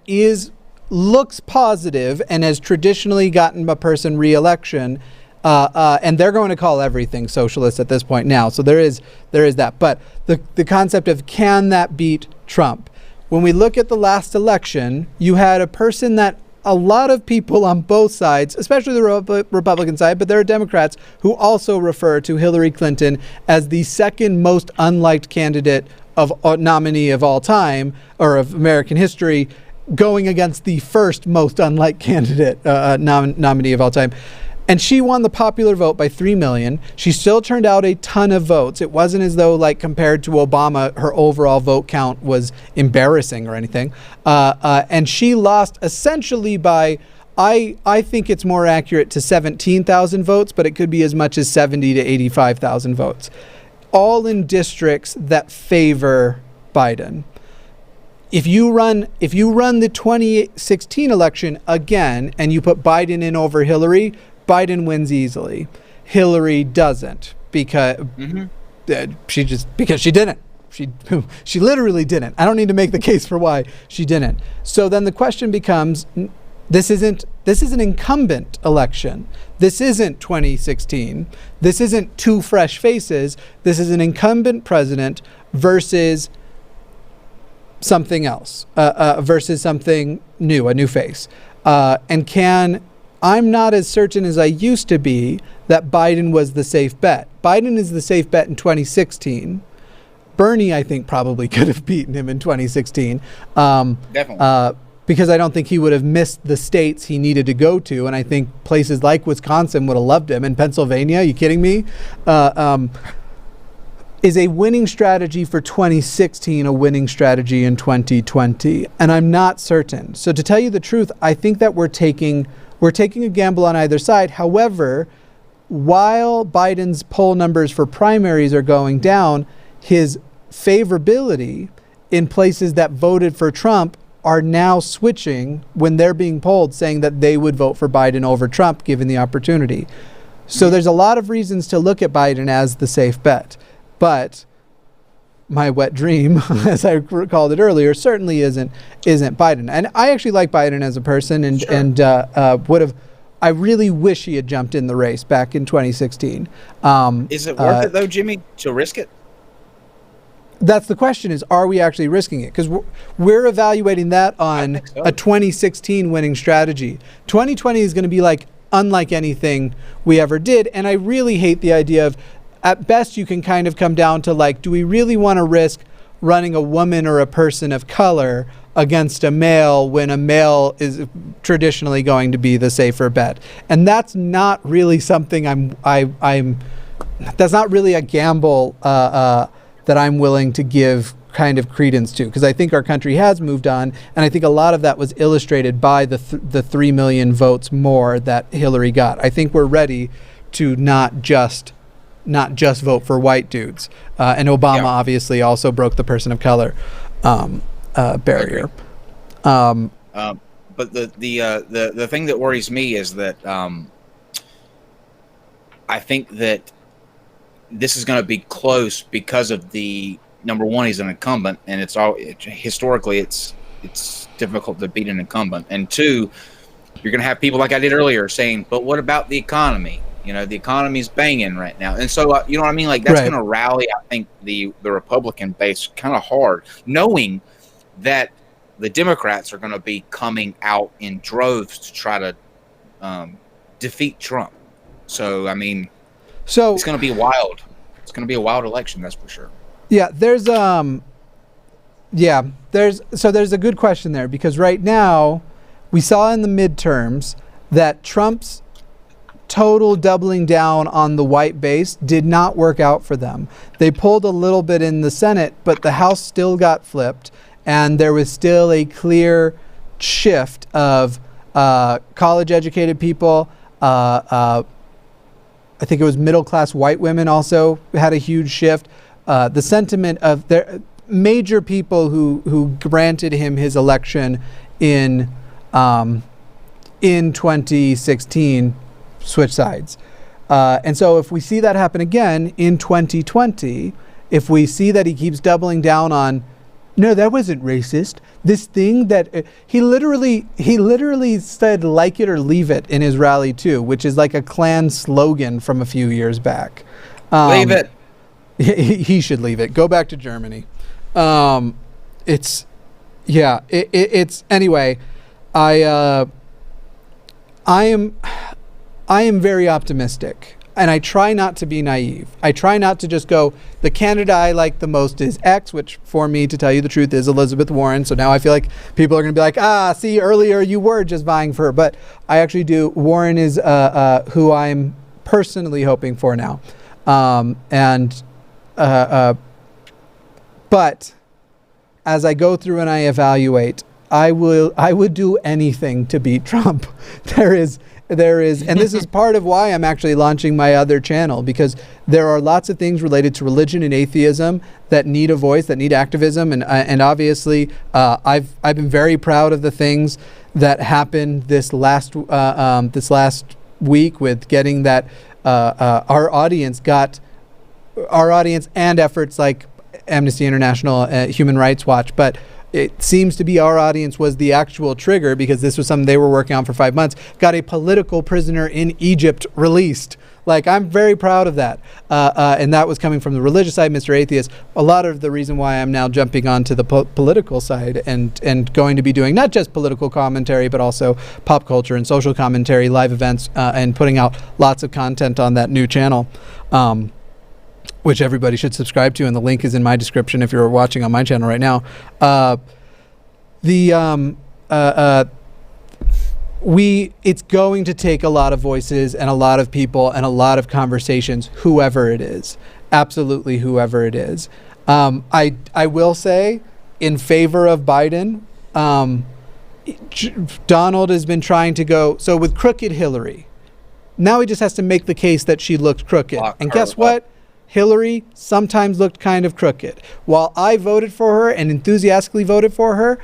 looks positive and has traditionally gotten a person re-election, and they're going to call everything socialist at this point now. So there is that. But the concept of, can that beat Trump? When we look at the last election, you had a person that a lot of people on both sides, especially the Republican side, but there are Democrats who also refer to Hillary Clinton as the second most unliked candidate of nominee of all time, or of American history, going against the first most unliked candidate nominee of all time. And she won the popular vote by 3 million. She still turned out a ton of votes. It wasn't as though, compared to Obama, her overall vote count was embarrassing or anything. And she lost essentially by, I think it's more accurate to 17,000 votes, but it could be as much as 70 to 85,000 votes. All in districts that favor Biden. If you run the 2016 election again and you put Biden in over Hillary, Biden wins easily. Hillary doesn't because she didn't. She literally didn't. I don't need to make the case for why she didn't. So then the question becomes, this is an incumbent election. This isn't 2016. This isn't two fresh faces. This is an incumbent president versus something else, versus something new, a new face. I'm not as certain as I used to be that Biden was the safe bet. Biden is the safe bet in 2016. Bernie, I think, probably could have beaten him in 2016. Definitely. Because I don't think he would have missed the states he needed to go to. And I think places like Wisconsin would have loved him. And Pennsylvania, are you kidding me? Is a winning strategy for 2016 a winning strategy in 2020? And I'm not certain. So to tell you the truth, I think that we're taking a gamble on either side. However, while Biden's poll numbers for primaries are going down, his favorability in places that voted for Trump are now switching when they're being polled, saying that they would vote for Biden over Trump given the opportunity. So there's a lot of reasons to look at Biden as the safe bet. But my wet dream, as I called it earlier, certainly isn't Biden. And I actually like Biden as a person, and would have. I really wish he had jumped in the race back in 2016. Is it worth it though, Jimmy, to risk it? That's the question: is are we actually risking it? Because we're evaluating that on a 2016 winning strategy. 2020 is going to be unlike anything we ever did, and I really hate the idea of, at best, you can kind of come down to do we really want to risk running a woman or a person of color against a male when a male is traditionally going to be the safer bet? And that's not really something that's not really a gamble that I'm willing to give kind of credence to, because I think our country has moved on, and I think a lot of that was illustrated by the 3 million votes more that Hillary got. I think we're ready to not just vote for white dudes, and Obama obviously also broke the person of color barrier. But the thing that worries me is that I think that this is going to be close because of the number one, he's an incumbent, and historically it's difficult to beat an incumbent. And two, you're going to have people like I did earlier saying, but what about the economy? The economy's banging right now. And so, you know what I mean? That's going to rally, I think, the Republican base kind of hard, knowing that the Democrats are going to be coming out in droves to try to defeat Trump. So, I mean, it's going to be wild. It's going to be a wild election, that's for sure. Yeah, there's a good question there, because right now we saw in the midterms that Trump's total doubling down on the white base did not work out for them. They pulled a little bit in the Senate, but the House still got flipped, and there was still a clear shift of college-educated people. I think it was middle-class white women also had a huge shift. The sentiment of their major people who granted him his election in 2016 switch sides. And so if we see that happen again in 2020, if we see that he keeps doubling down on, no, that wasn't racist, this thing that he literally said, like it or leave it in his rally too, which is like a Klan slogan from a few years back. Leave it. He should leave it. Go back to Germany. It's anyway. I am very optimistic, and I try not to be naive. I try not to just go, the candidate I like the most is X, which for me, to tell you the truth, is Elizabeth Warren. So now I feel like people are going to be like, see, earlier you were just vying for her. But I actually do. Warren is who I'm personally hoping for now. But as I go through and I evaluate, I would do anything to beat Trump. There is, and this is part of why I'm actually launching my other channel, because there are lots of things related to religion and atheism that need a voice, that need activism, and obviously I've been very proud of the things that happened this last week with getting that our audience and efforts like Amnesty International, Human Rights Watch, but it seems to be our audience was the actual trigger, because this was something they were working on for 5 months, got a political prisoner in Egypt released. I'm very proud of that. And that was coming from the religious side, Mr. Atheist. A lot of the reason why I'm now jumping onto the political side and going to be doing not just political commentary, but also pop culture and social commentary, live events, and putting out lots of content on that new channel. Which everybody should subscribe to, and the link is in my description if you're watching on my channel right now. It's going to take a lot of voices and a lot of people and a lot of conversations, whoever it is, absolutely whoever it is. I will say, in favor of Biden, Donald has been trying to go, so with crooked Hillary, now he just has to make the case that she looked crooked. And guess what? Hillary sometimes looked kind of crooked. While I voted for her and enthusiastically voted for her,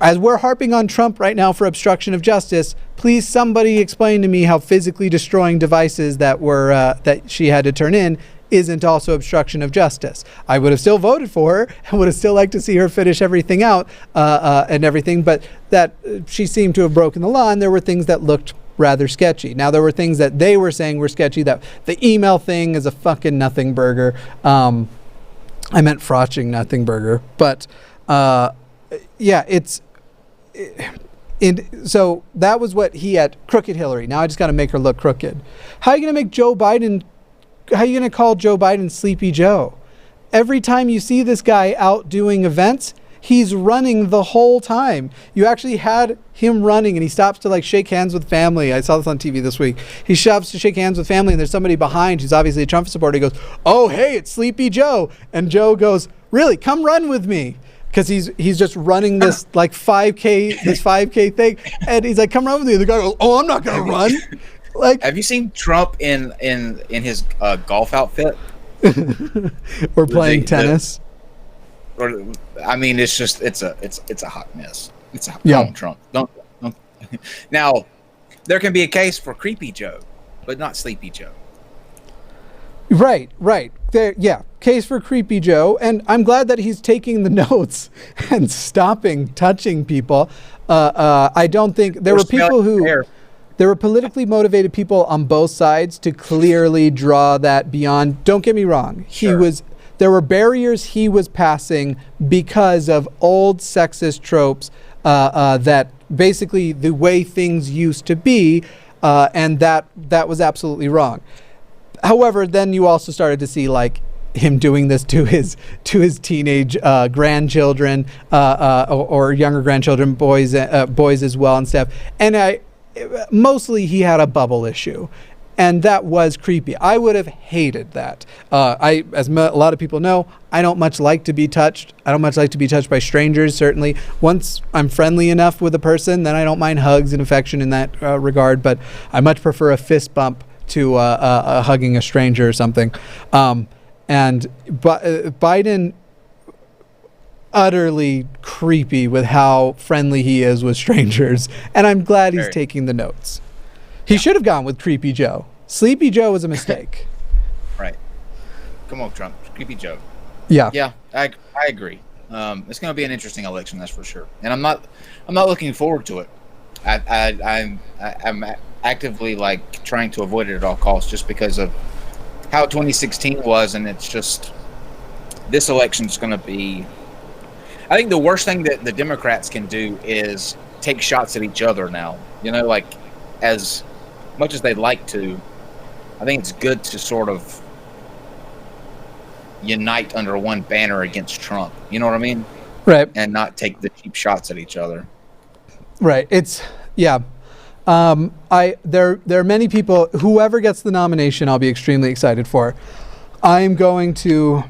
as we're harping on Trump right now for obstruction of justice, please somebody explain to me how physically destroying devices that she had to turn in isn't also obstruction of justice. I would have still voted for her and would have still liked to see her finish everything out and everything, but that she seemed to have broken the law, and there were things that looked rather sketchy. Now, there were things that they were saying were sketchy, that the email thing is a fucking nothing burger. I meant frotching nothing burger, but so that was what he had. Crooked Hillary. Now I just got to make her look crooked. How are you going to make Joe Biden? How are you going to call Joe Biden Sleepy Joe? Every time you see this guy out doing events, he's running the whole time. You actually had him running, and he stops to like shake hands with family. I saw this on TV this week. He stops to shake hands with family, and there's somebody behind who's obviously a Trump supporter. He goes, "Oh, hey, it's Sleepy Joe." And Joe goes, "Really? Come run with me." Because he's just running this like 5K thing, and he's like, "Come run with me." The guy goes, "Oh, I'm not gonna run." Like, have you seen Trump in his golf outfit? We're playing tennis. I mean, it's just it's a hot mess. It's a yeah. Come on, Trump. Don't. Now, there can be a case for Creepy Joe, but not Sleepy Joe. Right. There, yeah. Case for Creepy Joe, and I'm glad that he's taking the notes and stopping touching people. I don't think there were people who. There were politically motivated people on both sides to clearly draw that beyond. Don't get me wrong. Sure. There were barriers he was passing because of old sexist tropes that basically the way things used to be, and that was absolutely wrong. However, then you also started to see like him doing this to his teenage grandchildren or younger grandchildren, boys as well and stuff. And mostly he had a bubble issue, and that was creepy. I would have hated that. As a lot of people know, I don't much like to be touched. I don't much like to be touched by strangers, certainly. Once I'm friendly enough with a person, then I don't mind hugs and affection in that regard, but I much prefer a fist bump to hugging a stranger or something. Biden, utterly creepy with how friendly he is with strangers, and I'm glad he's taking the notes. He should have gone with Creepy Joe. Sleepy Joe was a mistake. Right. Come on, Trump. Creepy Joe. Yeah. Yeah, I agree. It's going to be an interesting election, that's for sure. And I'm not looking forward to it. I'm actively like trying to avoid it at all costs, just because of how 2016 was, and it's just this election's going to be. I think the worst thing that the Democrats can do is take shots at each other now. You know, like as much as they'd like to, I think it's good to sort of unite under one banner against Trump. You know what I mean? Right. And not take the cheap shots at each other. Right. It's yeah. There are many people. Whoever gets the nomination, I'll be extremely excited for. I'm going to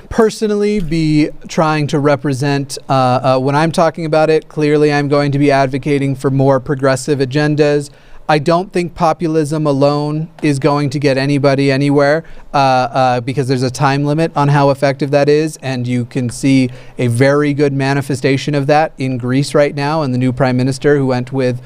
personally be trying to represent, when I'm talking about it, clearly I'm going to be advocating for more progressive agendas. I don't think populism alone is going to get anybody anywhere because there's a time limit on how effective that is, and you can see a very good manifestation of that in Greece right now, and the new prime minister who went with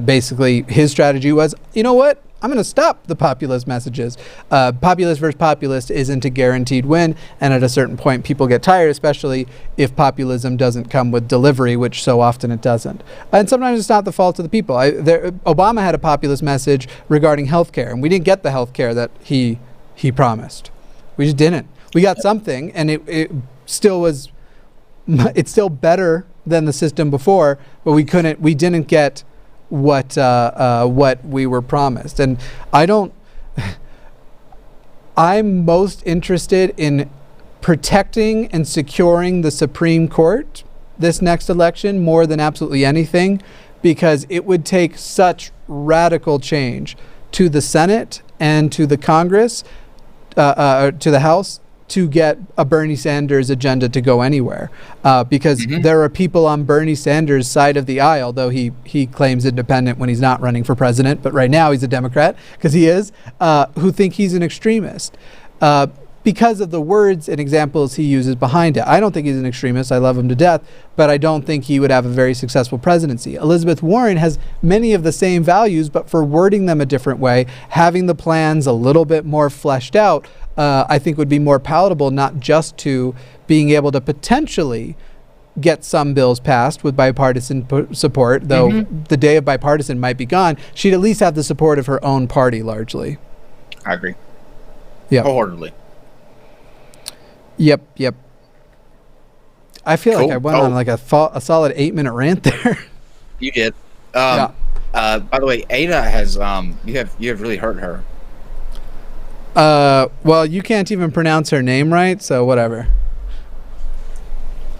basically his strategy was, you know what? I'm going to stop the populist messages. Populist versus populist isn't a guaranteed win, and at a certain point people get tired, especially if populism doesn't come with delivery, which so often it doesn't. And sometimes it's not the fault of the people. Obama had a populist message regarding healthcare, and we didn't get the healthcare that he promised. We just didn't. We got something, and it still was. It's still better than the system before, but we didn't get what we were promised. And I'm most interested in protecting and securing the Supreme Court this next election more than absolutely anything, because it would take such radical change to the Senate and to the Congress, to the House, to get a Bernie Sanders agenda to go anywhere, because there are people on Bernie Sanders' side of the aisle, though he claims independent when he's not running for president, but right now he's a Democrat because he is, who think he's an extremist, because of the words and examples he uses behind it. I don't think he's an extremist. I love him to death, but I don't think he would have a very successful presidency. Elizabeth Warren has many of the same values, but for wording them a different way, having the plans a little bit more fleshed out, I think would be more palatable, not just to being able to potentially get some bills passed with bipartisan support, though the day of bipartisan might be gone. She'd at least have the support of her own party largely. I agree. Yeah. Wholeheartedly. Yep. I feel like I went on like a solid 8-minute rant there. You did. By the way, Ada has you have really hurt her. Well, you can't even pronounce her name right, so whatever.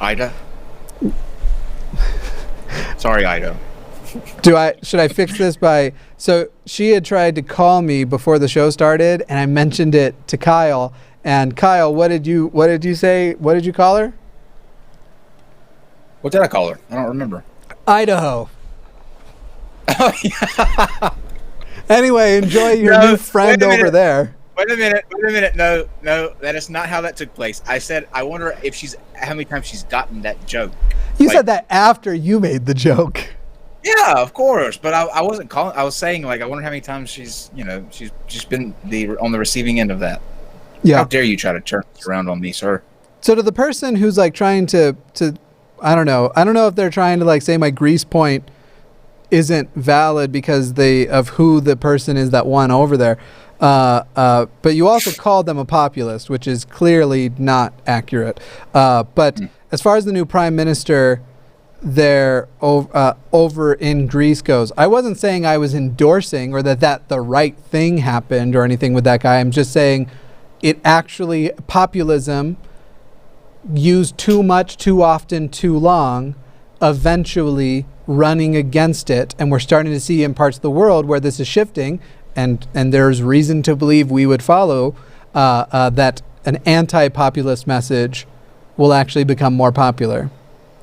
Ida. Sorry, Ida. Should I fix this by? So she had tried to call me before the show started, and I mentioned it to Kyle. And Kyle, what did you say? What did you call her? What did I call her? I don't remember. Idaho. Oh, yeah. Anyway, enjoy your new friend over there. Wait a minute. No, that is not how that took place. I said, I wonder how many times she's gotten that joke. You said that after you made the joke. Yeah, of course. But I wasn't calling. I was saying, like, I wonder how many times she's been on the receiving end of that. Yeah. How dare you try to turn this around on me, sir? So to the person who's like trying to I don't know if they're trying to like say my grease point isn't valid because of who the person is that won over there. But you also called them a populist, which is clearly not accurate. But as far as the new prime minister there over in Greece goes, I wasn't saying I was endorsing or that the right thing happened or anything with that guy. I'm just saying populism used too much, too often, too long, eventually running against it. And we're starting to see in parts of the world where this is shifting, and there's reason to believe we would follow that an anti-populist message will actually become more popular,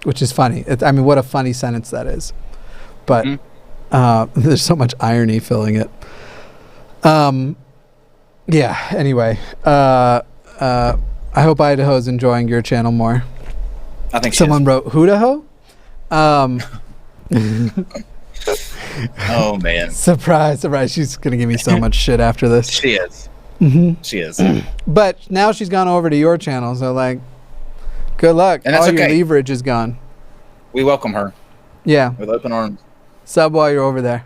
which is funny. What a funny sentence that is. But there's so much irony filling it. Yeah, anyway. I hope Idaho's enjoying your channel more. I think someone wrote Hudaho. Oh man! Surprise! She's gonna give me so much shit after this. She is. She is. But now she's gone over to your channel, so like, good luck. And that's all your okay. leverage is gone. We welcome her. Yeah. With open arms. Sub while you're over there.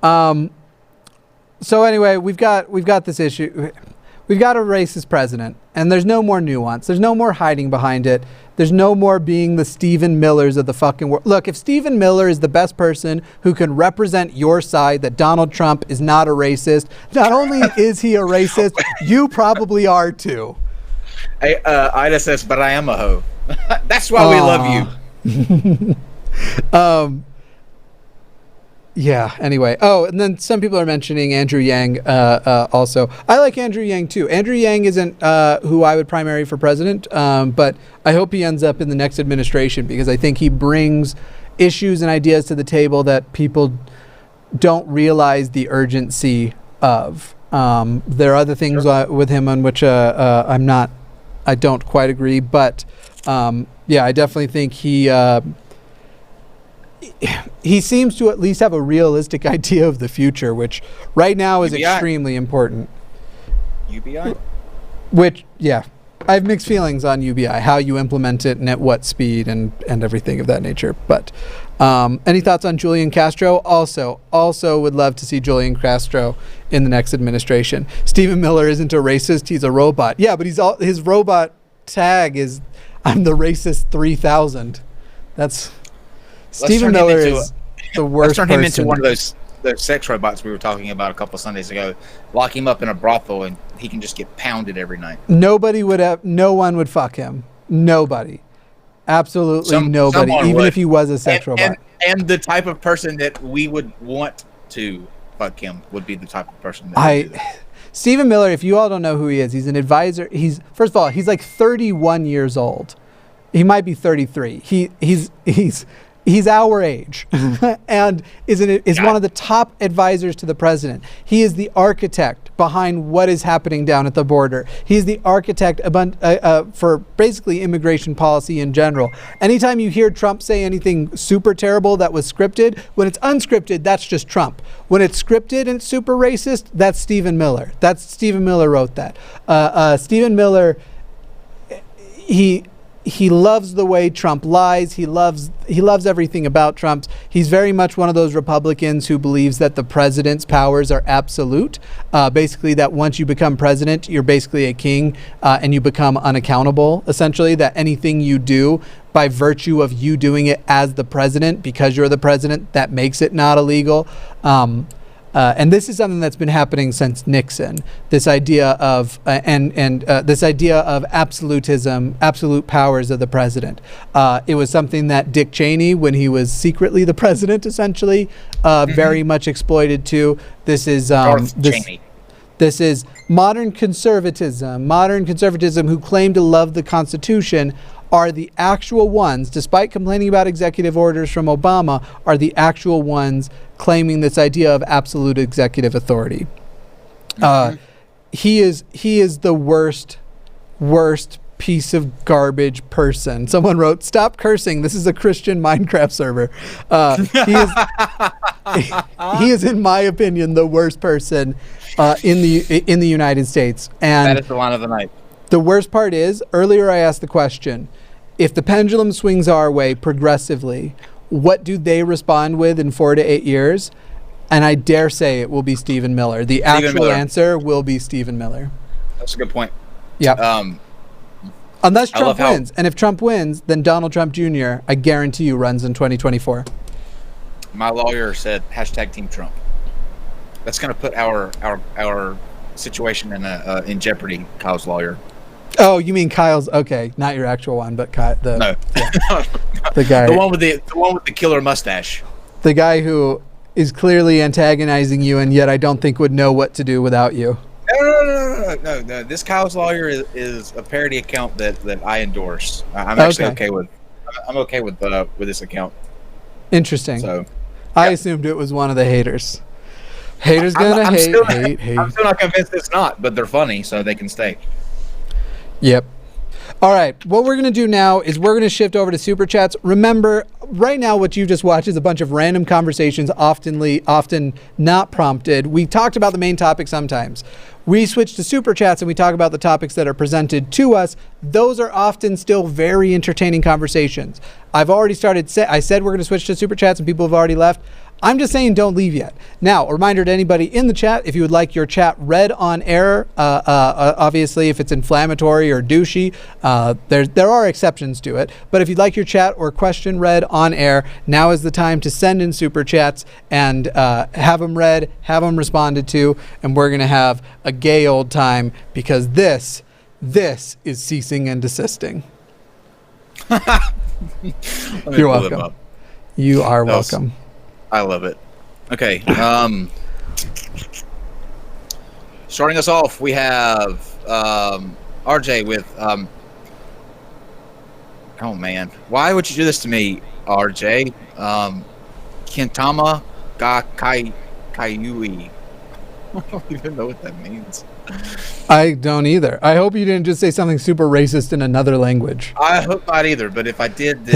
So anyway, we've got this issue. We've got a racist president, and there's no more nuance. There's no more hiding behind it. There's no more being the Stephen Millers of the fucking world. Look, if Stephen Miller is the best person who can represent your side, that Donald Trump is not a racist, not only is he a racist, you probably are too. Hey, Ida says, but I am a hoe. That's why we love you. Yeah, anyway. Oh, and then some people are mentioning Andrew Yang also. I like Andrew Yang too. Andrew Yang isn't who I would primary for president, but I hope he ends up in the next administration because I think he brings issues and ideas to the table that people don't realize the urgency of. There are other things with him on which I don't quite agree, but yeah, I definitely think he seems to at least have a realistic idea of the future, which right now is extremely important. UBI? Which, yeah, I have mixed feelings on UBI, how you implement it and at what speed and everything of that nature. But any thoughts on Julian Castro? Also would love to see Julian Castro in the next administration. Stephen Miller isn't a racist, he's a robot. Yeah, but his robot tag is, I'm the racist 3000. That's... Stephen Miller is the worst person. Let's turn him into one of those sex robots we were talking about a couple Sundays ago. Lock him up in a brothel and he can just get pounded every night. No one would fuck him. Nobody. Absolutely nobody. Even if he was a sex robot. And the type of person that we would want to fuck him would be the type of person that would do that. Stephen Miller, if you all don't know who he is, he's an advisor. First of all, he's like 31 years old. He might be 33. He's He's our age and is one of the top advisors to the president. He is the architect behind what is happening down at the border. He's the architect for basically immigration policy in general. Anytime you hear Trump say anything super terrible that was scripted, when it's unscripted, that's just Trump. When it's scripted and super racist, that's Stephen Miller. Stephen Miller wrote that. Stephen Miller, he loves the way Trump lies. He loves everything about Trump. He's very much one of those Republicans who believes that the president's powers are absolute. Basically, that once you become president, you're basically a king, and you become unaccountable. Essentially, that anything you do by virtue of you doing it as the president, because you're the president, that makes it not illegal. And this is something that's been happening since Nixon. This idea of this idea of absolutism, absolute powers of the president. It was something that Dick Cheney, when he was secretly the president, essentially, very much exploited too. This is this is modern conservatism. Modern conservatism, who claim to love the Constitution, are the actual ones, despite complaining about executive orders from Obama, are the actual ones claiming this idea of absolute executive authority. He is the worst piece of garbage person. Someone wrote, "Stop cursing. This is a Christian Minecraft server." He is, in my opinion, the worst person in the United States. And that is the line of the night. The worst part is, earlier I asked the question, if the pendulum swings our way progressively, what do they respond with in 4 to 8 years? And I dare say it will be Stephen Miller. The actual answer will be Stephen Miller. That's a good point. Yeah. Unless Trump wins. And if Trump wins, then Donald Trump Jr., I guarantee you, runs in 2024. My lawyer said, #Team Trump. That's going to put our situation in jeopardy, Kyle's lawyer. Oh, you mean Kyle's? Okay, not your actual one, but the guy, the one with the killer mustache, the guy who is clearly antagonizing you, and yet I don't think would know what to do without you. No. This Kyle's lawyer is a parody account that I endorse. I'm actually okay with. I'm okay with this account. Interesting. So, I assumed it was one of the haters. Haters gonna hate. I'm still not convinced it's not, but they're funny, so they can stay. Yep. All right. What we're going to do now is we're going to shift over to Super Chats. Remember, right now what you just watched is a bunch of random conversations, often not prompted. We talked about the main topic sometimes. We switch to Super Chats and we talk about the topics that are presented to us. Those are often still very entertaining conversations. I've already started. I said we're going to switch to Super Chats and people have already left. I'm just saying don't leave yet. Now, a reminder to anybody in the chat, if you would like your chat read on air, obviously if it's inflammatory or douchey, there are exceptions to it. But if you'd like your chat or question read on air, now is the time to send in Super Chats and have them read, have them responded to, and we're going to have a gay old time because this is ceasing and desisting. You're welcome. You are welcome. I love it. Okay. Starting us off, we have RJ with oh man, why would you do this to me, RJ? Kintama ga Kaiui. I don't even know what that means. I don't either. I hope you didn't just say something super racist in another language. I hope not either, but if I did,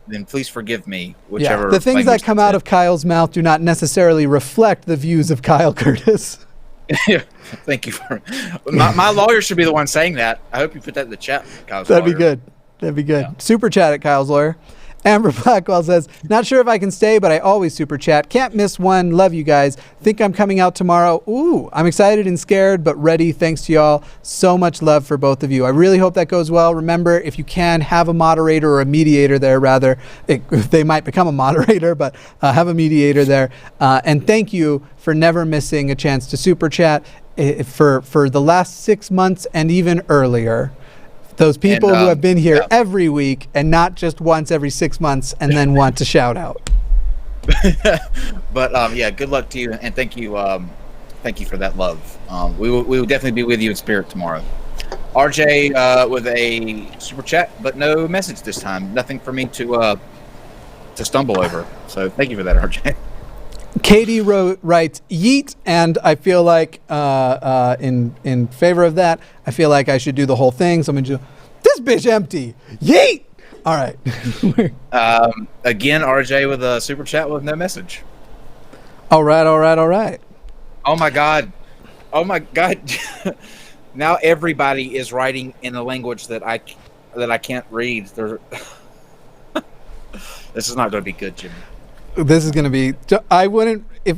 then please forgive me. Whichever. The things that come out of Kyle's mouth do not necessarily reflect the views of Kyle Curtis. Thank you. My lawyer should be the one saying that. I hope you put that in the chat, Kyle's lawyer. That'd be good. Yeah. Super chat at Kyle's lawyer. Amber Blackwell says, not sure if I can stay, but I always super chat. Can't miss one. Love you guys. Think I'm coming out tomorrow. Ooh, I'm excited and scared, but ready. Thanks to y'all. So much love for both of you. I really hope that goes well. Remember, if you can, have a moderator or a mediator there, rather. They might become a moderator, but have a mediator there. And thank you for never missing a chance to super chat for the last 6 months and even earlier. Those people who have been here every week and not just once every 6 months and then want to shout out. But yeah, good luck to you and thank you for that love. We will definitely be with you in spirit tomorrow. RJ with a super chat, but no message this time. Nothing for me to stumble over. So thank you for that, RJ. Katie writes yeet, and I feel like in favor of that. I feel like I should do the whole thing. So I'm gonna do this bitch empty. Yeet. All right. Again, RJ with a super chat with no message. All right. Oh my god. Now everybody is writing in a language that I can't read. This is not going to be good, Jimmy. This is going to be.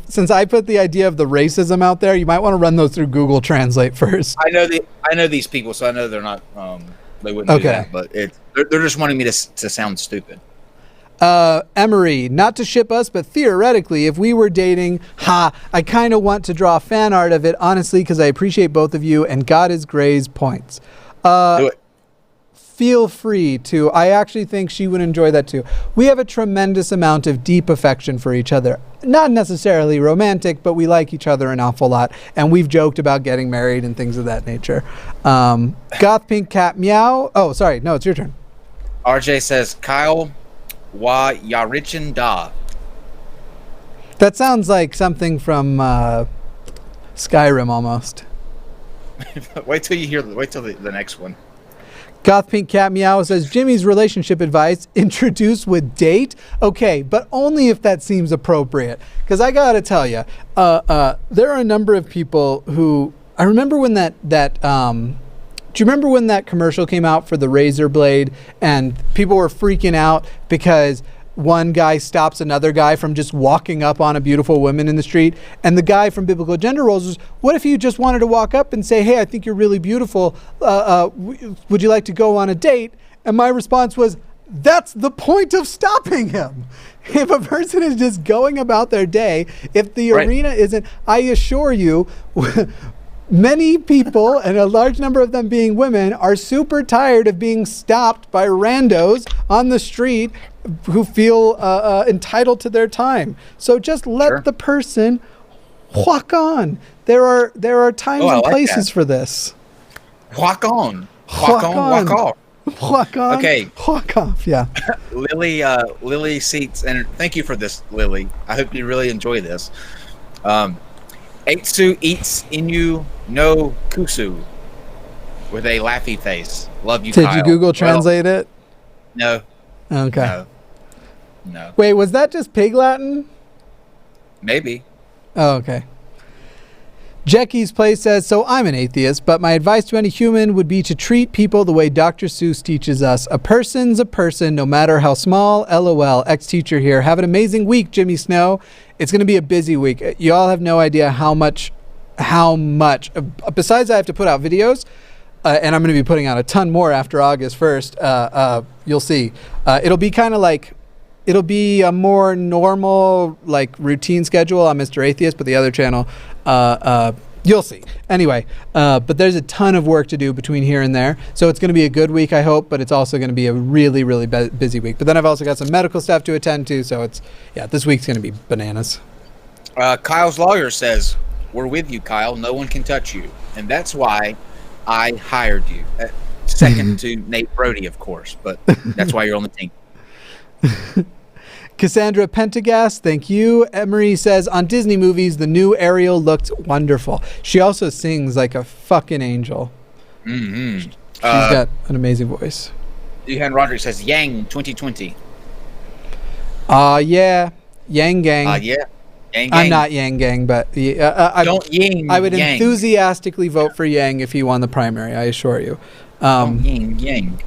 Since I put the idea of the racism out there, you might want to run those through Google Translate first. I know these people, so I know they're not. They wouldn't do that, but they're just wanting me to sound stupid. Emery, not to ship us, but theoretically, if we were dating, I kind of want to draw fan art of it, honestly, because I appreciate both of you, and God is Gray's points. Do it. Feel free to. I actually think she would enjoy that too. We have a tremendous amount of deep affection for each other. Not necessarily romantic, but we like each other an awful lot, and we've joked about getting married and things of that nature. Goth Pink Cat Meow. Oh, sorry. No, it's your turn. RJ says, Kyle Wa Yarichin Da. That sounds like something from Skyrim almost. Wait till the next one. Goth Pink Cat Meow says, Jimmy's relationship advice, introduce with date? Okay, but only if that seems appropriate. Because I gotta tell you, there are a number of people who, I remember when do you remember when that commercial came out for the razor blade and people were freaking out because one guy stops another guy from just walking up on a beautiful woman in the street, and the guy from Biblical Gender Roles was, what if you just wanted to walk up and say, hey, I think you're really beautiful, would you like to go on a date? And my response was, that's the point of stopping him. If a person is just going about their day, if the arena isn't, I assure you, many people, and a large number of them being women, are super tired of being stopped by randos on the street who feel entitled to their time. So just let the person walk on. There are times and places for this. Walk on. Walk off. Walk on. Okay. Walk off. Yeah. Lily Seats, and thank you for this, Lily. I hope you really enjoy this. Eitsu eats Inu no Kusu with a laughy face. Love you, Did Kyle. you Google Translate it? No. Okay. No. Wait, was that just Pig Latin? Maybe. Oh, okay. Jackie's Place says, so I'm an atheist, but my advice to any human would be to treat people the way Dr. Seuss teaches us. A person's a person, no matter how small. LOL. Ex-teacher here. Have an amazing week, Jimmy Snow. It's going to be a busy week. You all have no idea how much. Besides I have to put out videos, and I'm going to be putting out a ton more after August 1st. You'll see. It'll be a more normal, routine schedule on Mr. Atheist, but the other channel, you'll see. Anyway, but there's a ton of work to do between here and there. So it's going to be a good week, I hope, but it's also going to be a really, really busy week. But then I've also got some medical stuff to attend to, so this week's going to be bananas. Kyle's lawyer says, we're with you, Kyle. No one can touch you. And that's why I hired you. Second to Nate Brody, of course, but that's why you're on the team. Cassandra Pentagast, thank you. Emery says, on Disney movies, the new Ariel looked wonderful. She also sings like a fucking angel. Mm-hmm. She's got an amazing voice. Johan Roderick says, Yang 2020. Yeah. Yang Gang. Yeah. Yang Gang. I'm not Yang Gang, but I would enthusiastically vote for Yang if he won the primary, I assure you. Yang.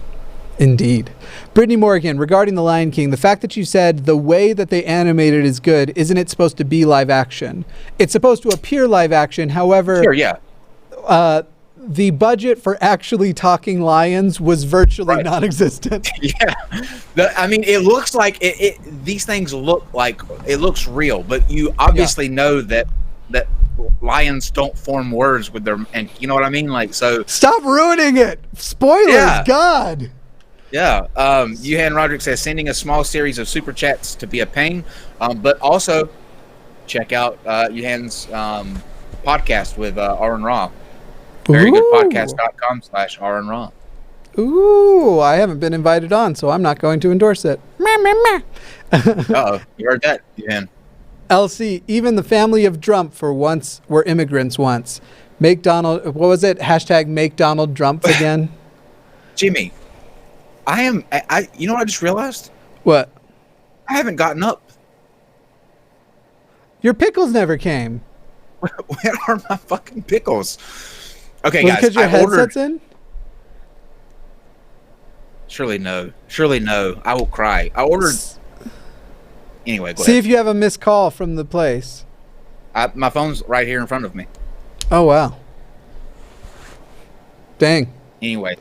Indeed. Brittany Morgan, regarding The Lion King, the fact that you said the way that they animated is good, isn't it supposed to be live action? It's supposed to appear live action, however... Sure, yeah. The budget for actually talking lions was virtually non-existent. Yeah. It looks like... these things look like... It looks real, but you obviously know that lions don't form words with their... And you know what I mean? Stop ruining it! Spoilers, God! Yeah. Johan Roderick says, sending a small series of super chats to be a pain, but also check out Johan's podcast with Aaron Ra. Very good podcast.com/Aaron Ra. Ooh, I haven't been invited on, so I'm not going to endorse it. Uh-oh, you heard that? Yeah. LC, even the family of Trump for once were immigrants once. Make Donald, what was it? Hashtag make Donald Trump again. Jimmy, you know what I just realized? What? I haven't gotten up. Your pickles never came. Where are my fucking pickles? Okay, Was it guys, because your I headset's ordered. in? Surely no. Surely no. I will cry. I ordered. Anyway, go See ahead. if you have a missed call from the place. My phone's right here in front of me. Oh, wow. Dang. Anyway,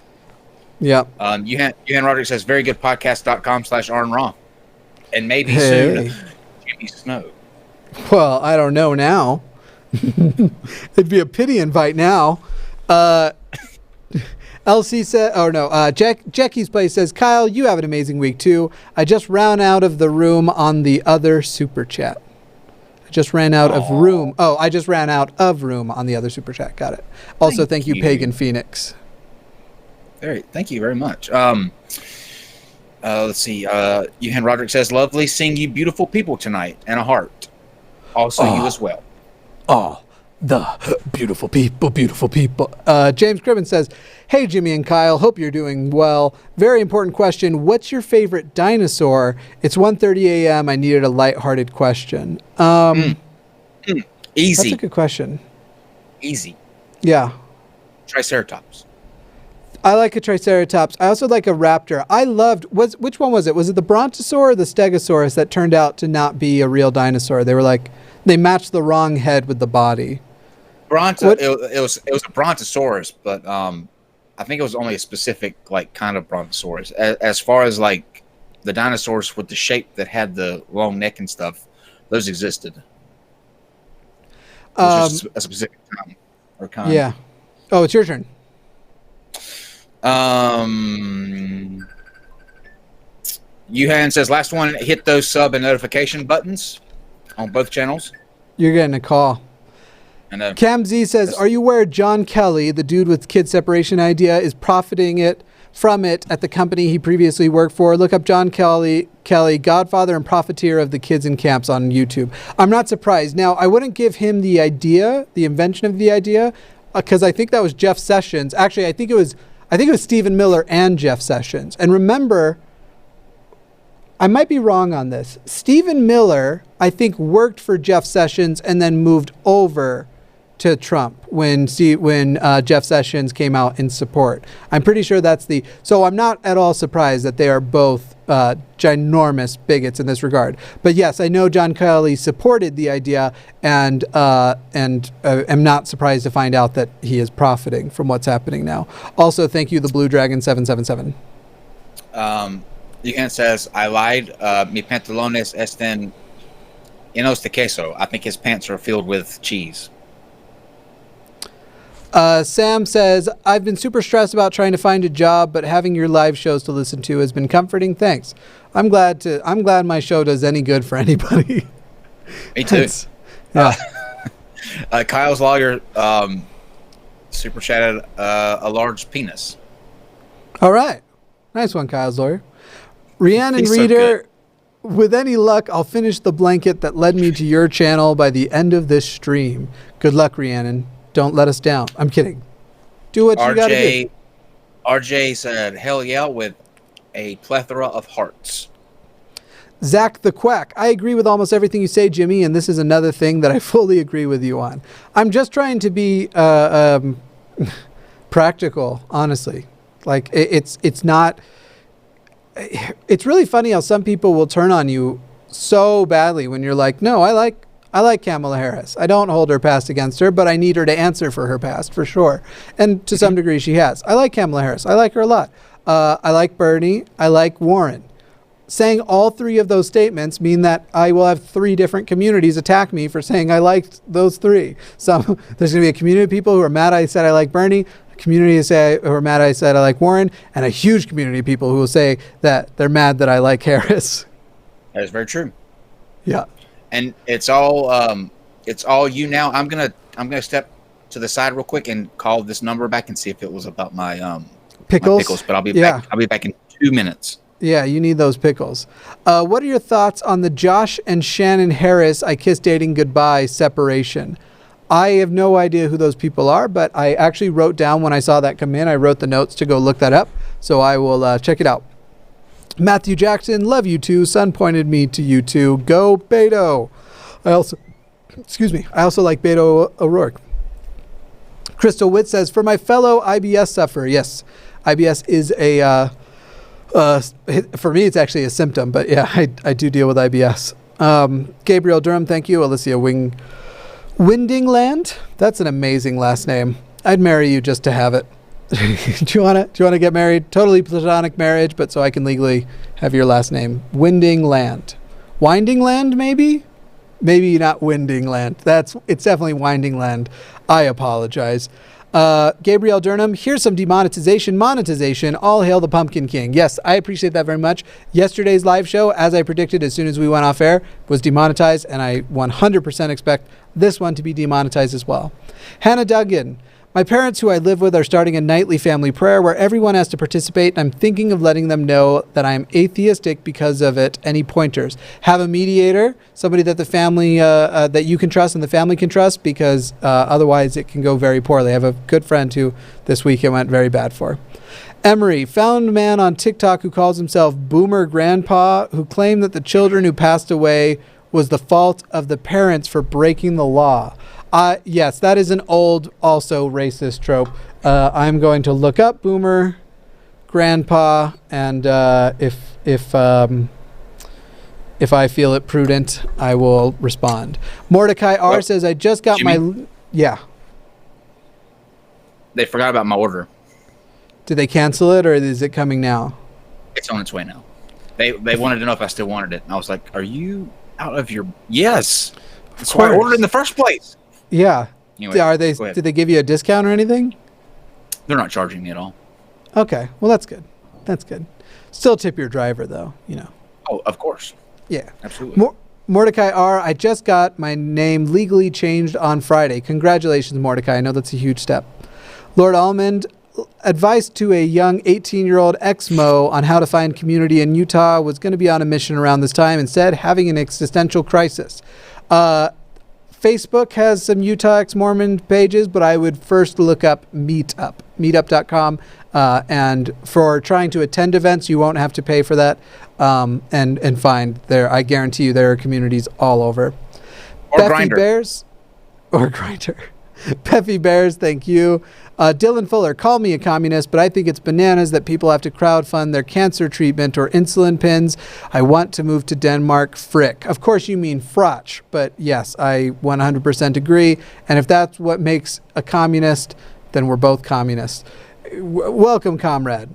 Yep. Johan Roderick says, very good podcast.com/ArnRaw. And maybe Hey. soon, Jimmy Snow. Well, I don't know now. It'd be a pity invite now. LC said, oh no, Jackie's Place says, Kyle, you have an amazing week too. I just ran out of the room on the other super chat. I just ran out of room. Oh, I just ran out of room on the other super chat. Got it. Also, thank you, Pagan Phoenix. Thank you very much. Let's see. Johan Roderick says, lovely seeing you beautiful people tonight, and a heart. Also you as well. Oh, the beautiful people, beautiful people. James Cribben says, hey, Jimmy and Kyle, hope you're doing well. Very important question. What's your favorite dinosaur? It's 1:30 a.m. I needed a lighthearted question. Easy. That's a good question. Easy. Yeah. Triceratops. I like a Triceratops. I also like a raptor. I loved, which one was it? Was it the Brontosaur or the Stegosaurus that turned out to not be a real dinosaur? They were like, they matched the wrong head with the body. It was a Brontosaurus, but I think it was only a specific like kind of Brontosaurus. As far as like the dinosaurs with the shape that had the long neck and stuff, those existed. It was just a specific time or kind. Yeah. Oh, it's your turn. Yuhan says, last one, hit those sub and notification buttons on both channels. You're getting a call. And Cam Z says, are you aware John Kelly, the dude with kid separation idea, is profiting from it at the company he previously worked for? Look up John Kelly, godfather and profiteer of the kids in camps on YouTube. I'm not surprised. Now, I wouldn't give him the idea, the invention of the idea, because I think that was Jeff Sessions. Actually, I think it was Stephen Miller and Jeff Sessions. And remember, I might be wrong on this. Stephen Miller, I think, worked for Jeff Sessions and then moved over to Trump when Jeff Sessions came out in support. I'm pretty sure so I'm not at all surprised that they are both ginormous bigots in this regard. But yes, I know John Kelly supported the idea and am not surprised to find out that he is profiting from what's happening now. Also, thank you, the Blue Dragon 777. Yuhan says, I lied. Mi pantalones están llenos de queso. I think his pants are filled with cheese. Sam says, I've been super stressed about trying to find a job, but having your live shows to listen to has been comforting. Thanks. I'm glad my show does any good for anybody. Me too. Yeah. Kyle's lawyer super chatted a large penis. All right. Nice one, Kyle's lawyer. Rhiannon He's so Reader, with any luck, I'll finish the blanket that led me to your channel by the end of this stream. Good luck, Rhiannon. Don't let us down. I'm kidding. Do what you gotta do. RJ said, hell yeah, with a plethora of hearts. Zach the Quack, I agree with almost everything you say, Jimmy, and this is another thing that I fully agree with you on. I'm just trying to be practical, honestly. Like, it's not... It's really funny how some people will turn on you so badly when you're like, no, I like Kamala Harris. I don't hold her past against her, but I need her to answer for her past, for sure. And to some degree, she has. I like Kamala Harris. I like her a lot. I like Bernie. I like Warren. Saying all three of those statements mean that I will have three different communities attack me for saying I liked those three. So there's going to be a community of people who are mad I said I like Bernie, a community who are mad I said I like Warren, and a huge community of people who will say that they're mad that I like Harris. That is very true. Yeah. And it's all you now. I'm gonna step to the side real quick and call this number back and see if it was about my Pickles? But I'll be back. I'll be back in 2 minutes. Yeah, you need those pickles. What are your thoughts on the Josh and Shannon Harris "I Kiss Dating Goodbye" separation? I have no idea who those people are, but I actually wrote down when I saw that come in, I wrote the notes to go look that up. So I will check it out. Matthew Jackson, love you too. Son pointed me to you too. Go Beto. I also like Beto O'Rourke. Crystal Witt says, for my fellow IBS sufferer, yes, IBS is for me, it's actually a symptom, but yeah, I do deal with IBS. Gabriel Durham, thank you. Alicia Windingland, that's an amazing last name. I'd marry you just to have it. Do you want to get married? Totally platonic marriage, but so I can legally have your last name. Windingland. Windingland, maybe? Maybe not Windingland. It's definitely Windingland. I apologize. Gabriel Durham, here's some monetization. All hail the Pumpkin King. Yes, I appreciate that very much. Yesterday's live show, as I predicted as soon as we went off air, was demonetized, and I 100% expect this one to be demonetized as well. Hannah Duggan, my parents who I live with are starting a nightly family prayer where everyone has to participate, and I'm thinking of letting them know that I'm atheistic because of it. Any pointers? Have a mediator, somebody that the family, that you can trust and the family can trust, because otherwise it can go very poorly. I have a good friend who this week it went very bad for. Emery, found man on TikTok who calls himself Boomer Grandpa, who claimed that the children who passed away was the fault of the parents for breaking the law. Yes, that is an old, also racist trope. I'm going to look up Boomer Grandpa, and if I feel it prudent, I will respond. Mordecai R says, I just got Jimmy? Yeah. They forgot about my order. Did they cancel it, or is it coming now? It's on its way now. They wanted to know if I still wanted it, and I was like, are you out of your... Yes. That's why I ordered it in the first place. Yeah. Anyway, Did they give you a discount or anything? They're not charging me at all. Okay. Well, that's good. That's good. Still tip your driver, though, you know. Oh, of course. Yeah. Absolutely. Mordecai R., I just got my name legally changed on Friday. Congratulations, Mordecai. I know that's a huge step. Lord Almond, advice to a young 18-year-old ex-Mo on how to find community in Utah, was going to be on a mission around this time, instead having an existential crisis. Facebook has some Utah ex-Mormon pages, but I would first look up meetup.com. And for trying to attend events, you won't have to pay for that. And find there, I guarantee you there are communities all over. Or Beffy Bears. Or Grindr. Beffy Bears, thank you. Dylan Fuller, call me a communist, but I think it's bananas that people have to crowdfund their cancer treatment or insulin pins. I want to move to Denmark. Frick. Of course you mean frotch, but yes, I 100% agree. And if that's what makes a communist, then we're both communists. Welcome, comrade.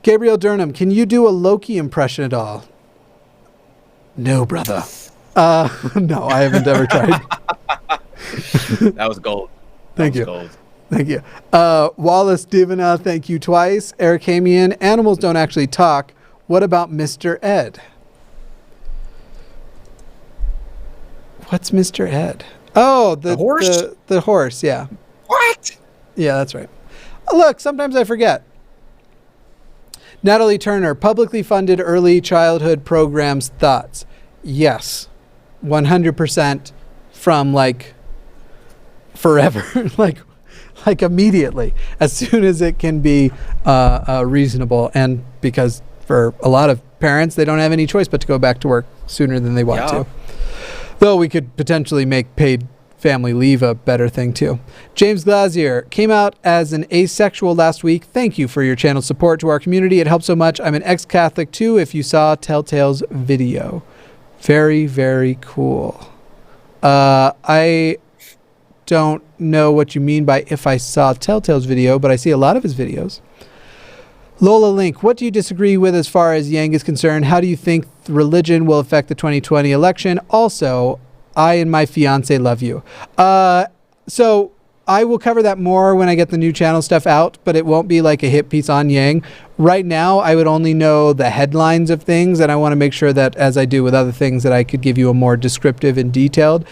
Gabriel Durham, can you do a Loki impression at all? No, brother. No, I haven't ever tried. That was gold. Thank you. Gold. Thank you. Wallace Divina, thank you twice. Eric Hamian, animals don't actually talk. What about Mr. Ed? What's Mr. Ed? Oh, the horse? The horse, yeah. What? Yeah, that's right. Look, sometimes I forget. Natalie Turner, publicly funded early childhood programs, thoughts? Yes. 100% from like forever. like immediately, as soon as it can be reasonable, and because for a lot of parents, they don't have any choice but to go back to work sooner than they want to. Though we could potentially make paid family leave a better thing too. James Glazier, came out as an asexual last week. Thank you for your channel support to our community. It helps so much. I'm an ex-Catholic too, if you saw Telltale's video. Very, very cool. I don't know what you mean by if I saw Telltale's video, but I see a lot of his videos. Lola Link, what do you disagree with as far as Yang is concerned? How do you think religion will affect the 2020 election? Also, I and my fiance love you. So I will cover that more when I get the new channel stuff out, but it won't be like a hit piece on Yang. Right now, I would only know the headlines of things, and I want to make sure that, as I do with other things, that I could give you a more descriptive and detailed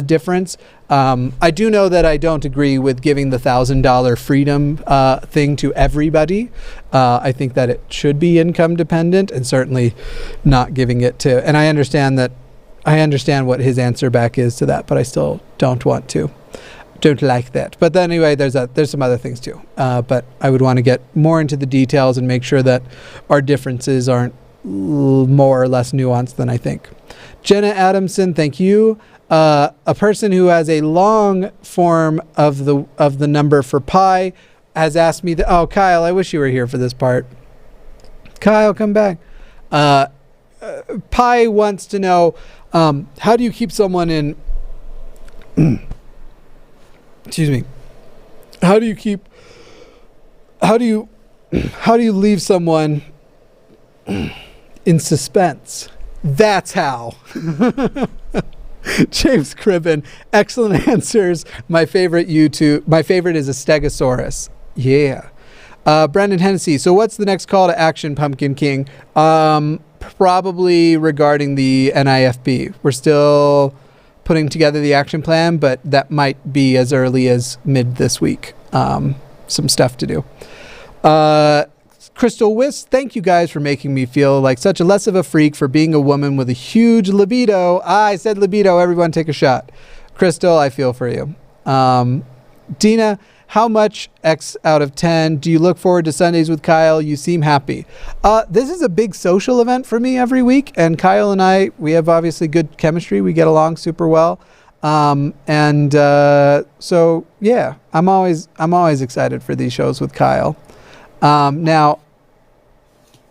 difference. I do know that I don't agree with giving the $1,000 freedom thing to everybody. I think that it should be income dependent, and certainly not giving it to. And I understand what his answer back is to that, but I still don't want to. Don't like that. But then anyway, there's some other things too. But I would want to get more into the details and make sure that our differences aren't more or less nuanced than I think. Jenna Adamson, thank you. A person who has a long form of the number for pi has asked me oh, Kyle, I wish you were here for this part. Kyle, come back. Pi wants to know, how do you keep someone in excuse me. How do you leave someone in suspense? That's how. James Cribben, excellent answers. My favorite is a Stegosaurus. Yeah. Brendan Hennessy. So what's the next call to action, Pumpkin King? Probably regarding the NIFB. We're still putting together the action plan, but that might be as early as mid this week. Some stuff to do. Crystal Wiss, thank you guys for making me feel like such a less of a freak for being a woman with a huge libido. I said libido, everyone take a shot. Crystal, I feel for you. Dina, how much X out of 10 do you look forward to Sundays with Kyle? You seem happy. This is a big social event for me every week, and Kyle and I, we have obviously good chemistry. We get along super well. So yeah, I'm always excited for these shows with Kyle. Now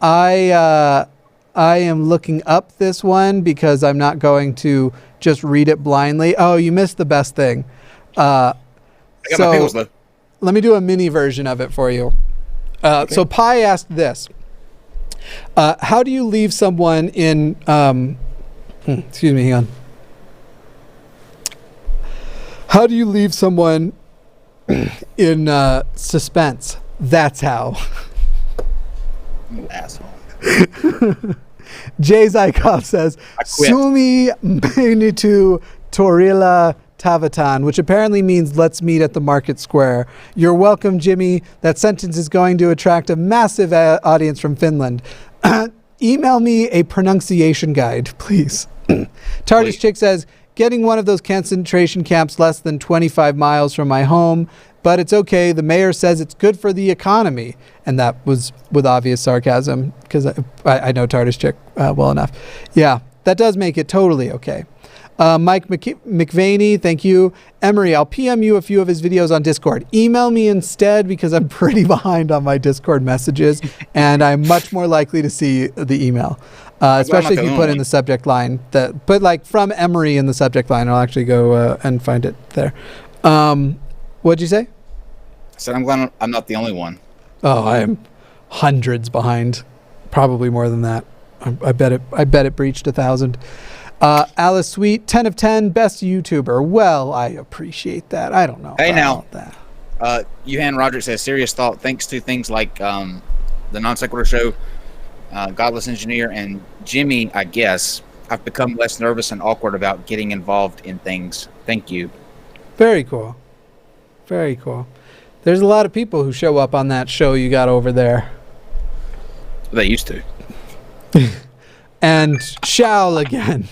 I am looking up this one because I'm not going to just read it blindly. Oh, you missed the best thing. I got my pickles though. Let me do a mini version of it for you. Okay. So Pi asked this. How do you leave someone in... excuse me, hang on. How do you leave someone in suspense? That's how. You asshole. Jay Zykov says, Sumi Menitu Torilla Tavatan, which apparently means let's meet at the market square. You're welcome, Jimmy. That sentence is going to attract a massive audience from Finland. Email me a pronunciation guide, please. TARDIS Chick says, getting one of those concentration camps less than 25 miles from my home, but it's okay. The mayor says it's good for the economy. And that was with obvious sarcasm because I know TARDIS Chick well enough. Yeah, that does make it totally okay. Mike McVaney, thank you. Emery, I'll PM you a few of his videos on Discord. Email me instead because I'm pretty behind on my Discord messages and I'm much more likely to see the email. Especially if you put in the subject line. Put like from Emery in the subject line. I'll actually go and find it there. What'd you say? I said I'm glad I'm not the only one. Oh, I am hundreds behind. Probably more than that. I bet it breached 1,000. Alice Sweet, 10 of 10, best YouTuber. Well, I appreciate that. I don't know. Hey, now, that. Johan Roderick says, serious thought, thanks to things like the NonSequitur show, Godless Engineer, and Jimmy, I guess, I've become less nervous and awkward about getting involved in things. Thank you. Very cool. Very cool. There's a lot of people who show up on that show you got over there. They used to. And shall again.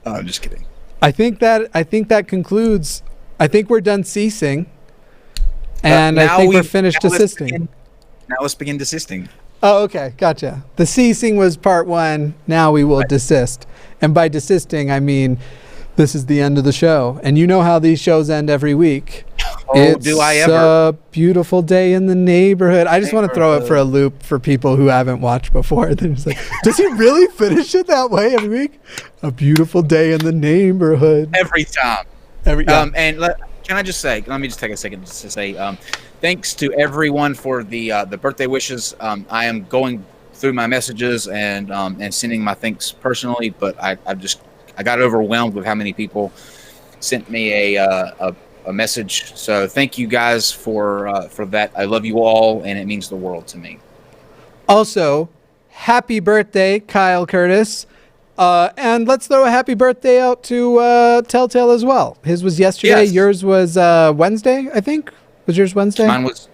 I'm just kidding. I think that concludes. I think we're done ceasing, and I think we're finished desisting. Now let's begin desisting. Oh, okay, gotcha. The ceasing was part 1. Now we will desist, and by desisting I mean this is the end of the show. And you know how these shows end every week. Oh, do I ever? It's a beautiful day in the neighborhood. I just want to throw it for a loop for people who haven't watched before. They're just like, does he really finish it that way every week? A beautiful day in the neighborhood. Every time. And can I just say, let me just take a second just to say, thanks to everyone for the birthday wishes. I am going through my messages and sending my thanks personally, but I got overwhelmed with how many people sent me a a message. So thank you guys for that. I love you all, and it means the world to me. Also, happy birthday, Kyle Curtis. And let's throw a happy birthday out to Telltale as well. His was yesterday. Yes. Yours was Wednesday, I think. Was yours Wednesday? Mine was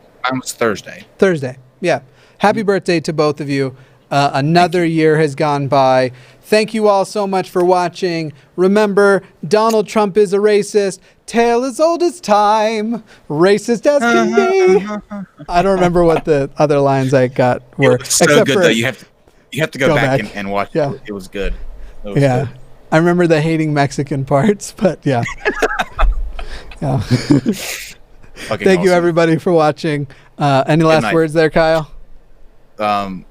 Thursday. Thursday. Yeah. Happy birthday to both of you. Another year has gone by. Thank you all so much for watching. Remember, Donald Trump is a racist. Tale as old as time. Racist as can be. I don't remember what the other lines I got were. It was so good, though. You have to go back. And watch Yeah. it. It was good. Yeah. Good. I remember the hating Mexican parts, but yeah. Yeah. Thank you, everybody, for watching. Any last words there, Kyle? How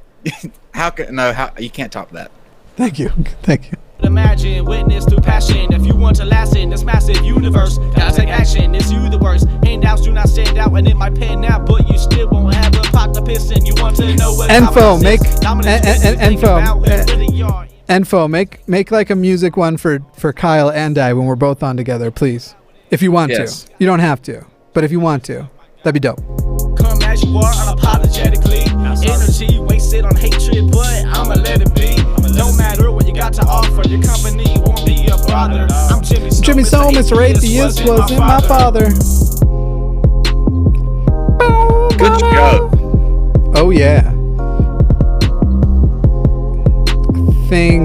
you can't top that. Thank you. Thank you. Imagine, witness through passion. If you want to last in this massive universe, gotta take action. It's you the worst. Handouts do not stand out, and it might pan out, but you still won't have a pot to piss in. You want to know what Info, make like a music one for Kyle and I when we're both on together, please. If you want to. You don't have to, but if you want to, that'd be dope. Come as you are unapologetically. Energy wasted on hatred, but I'ma let it be. No matter what you got to offer, your company won't be a bother. I'm Jimmy Snow, Mr. Atheist wasn't my father. Good job. Oh yeah. Thing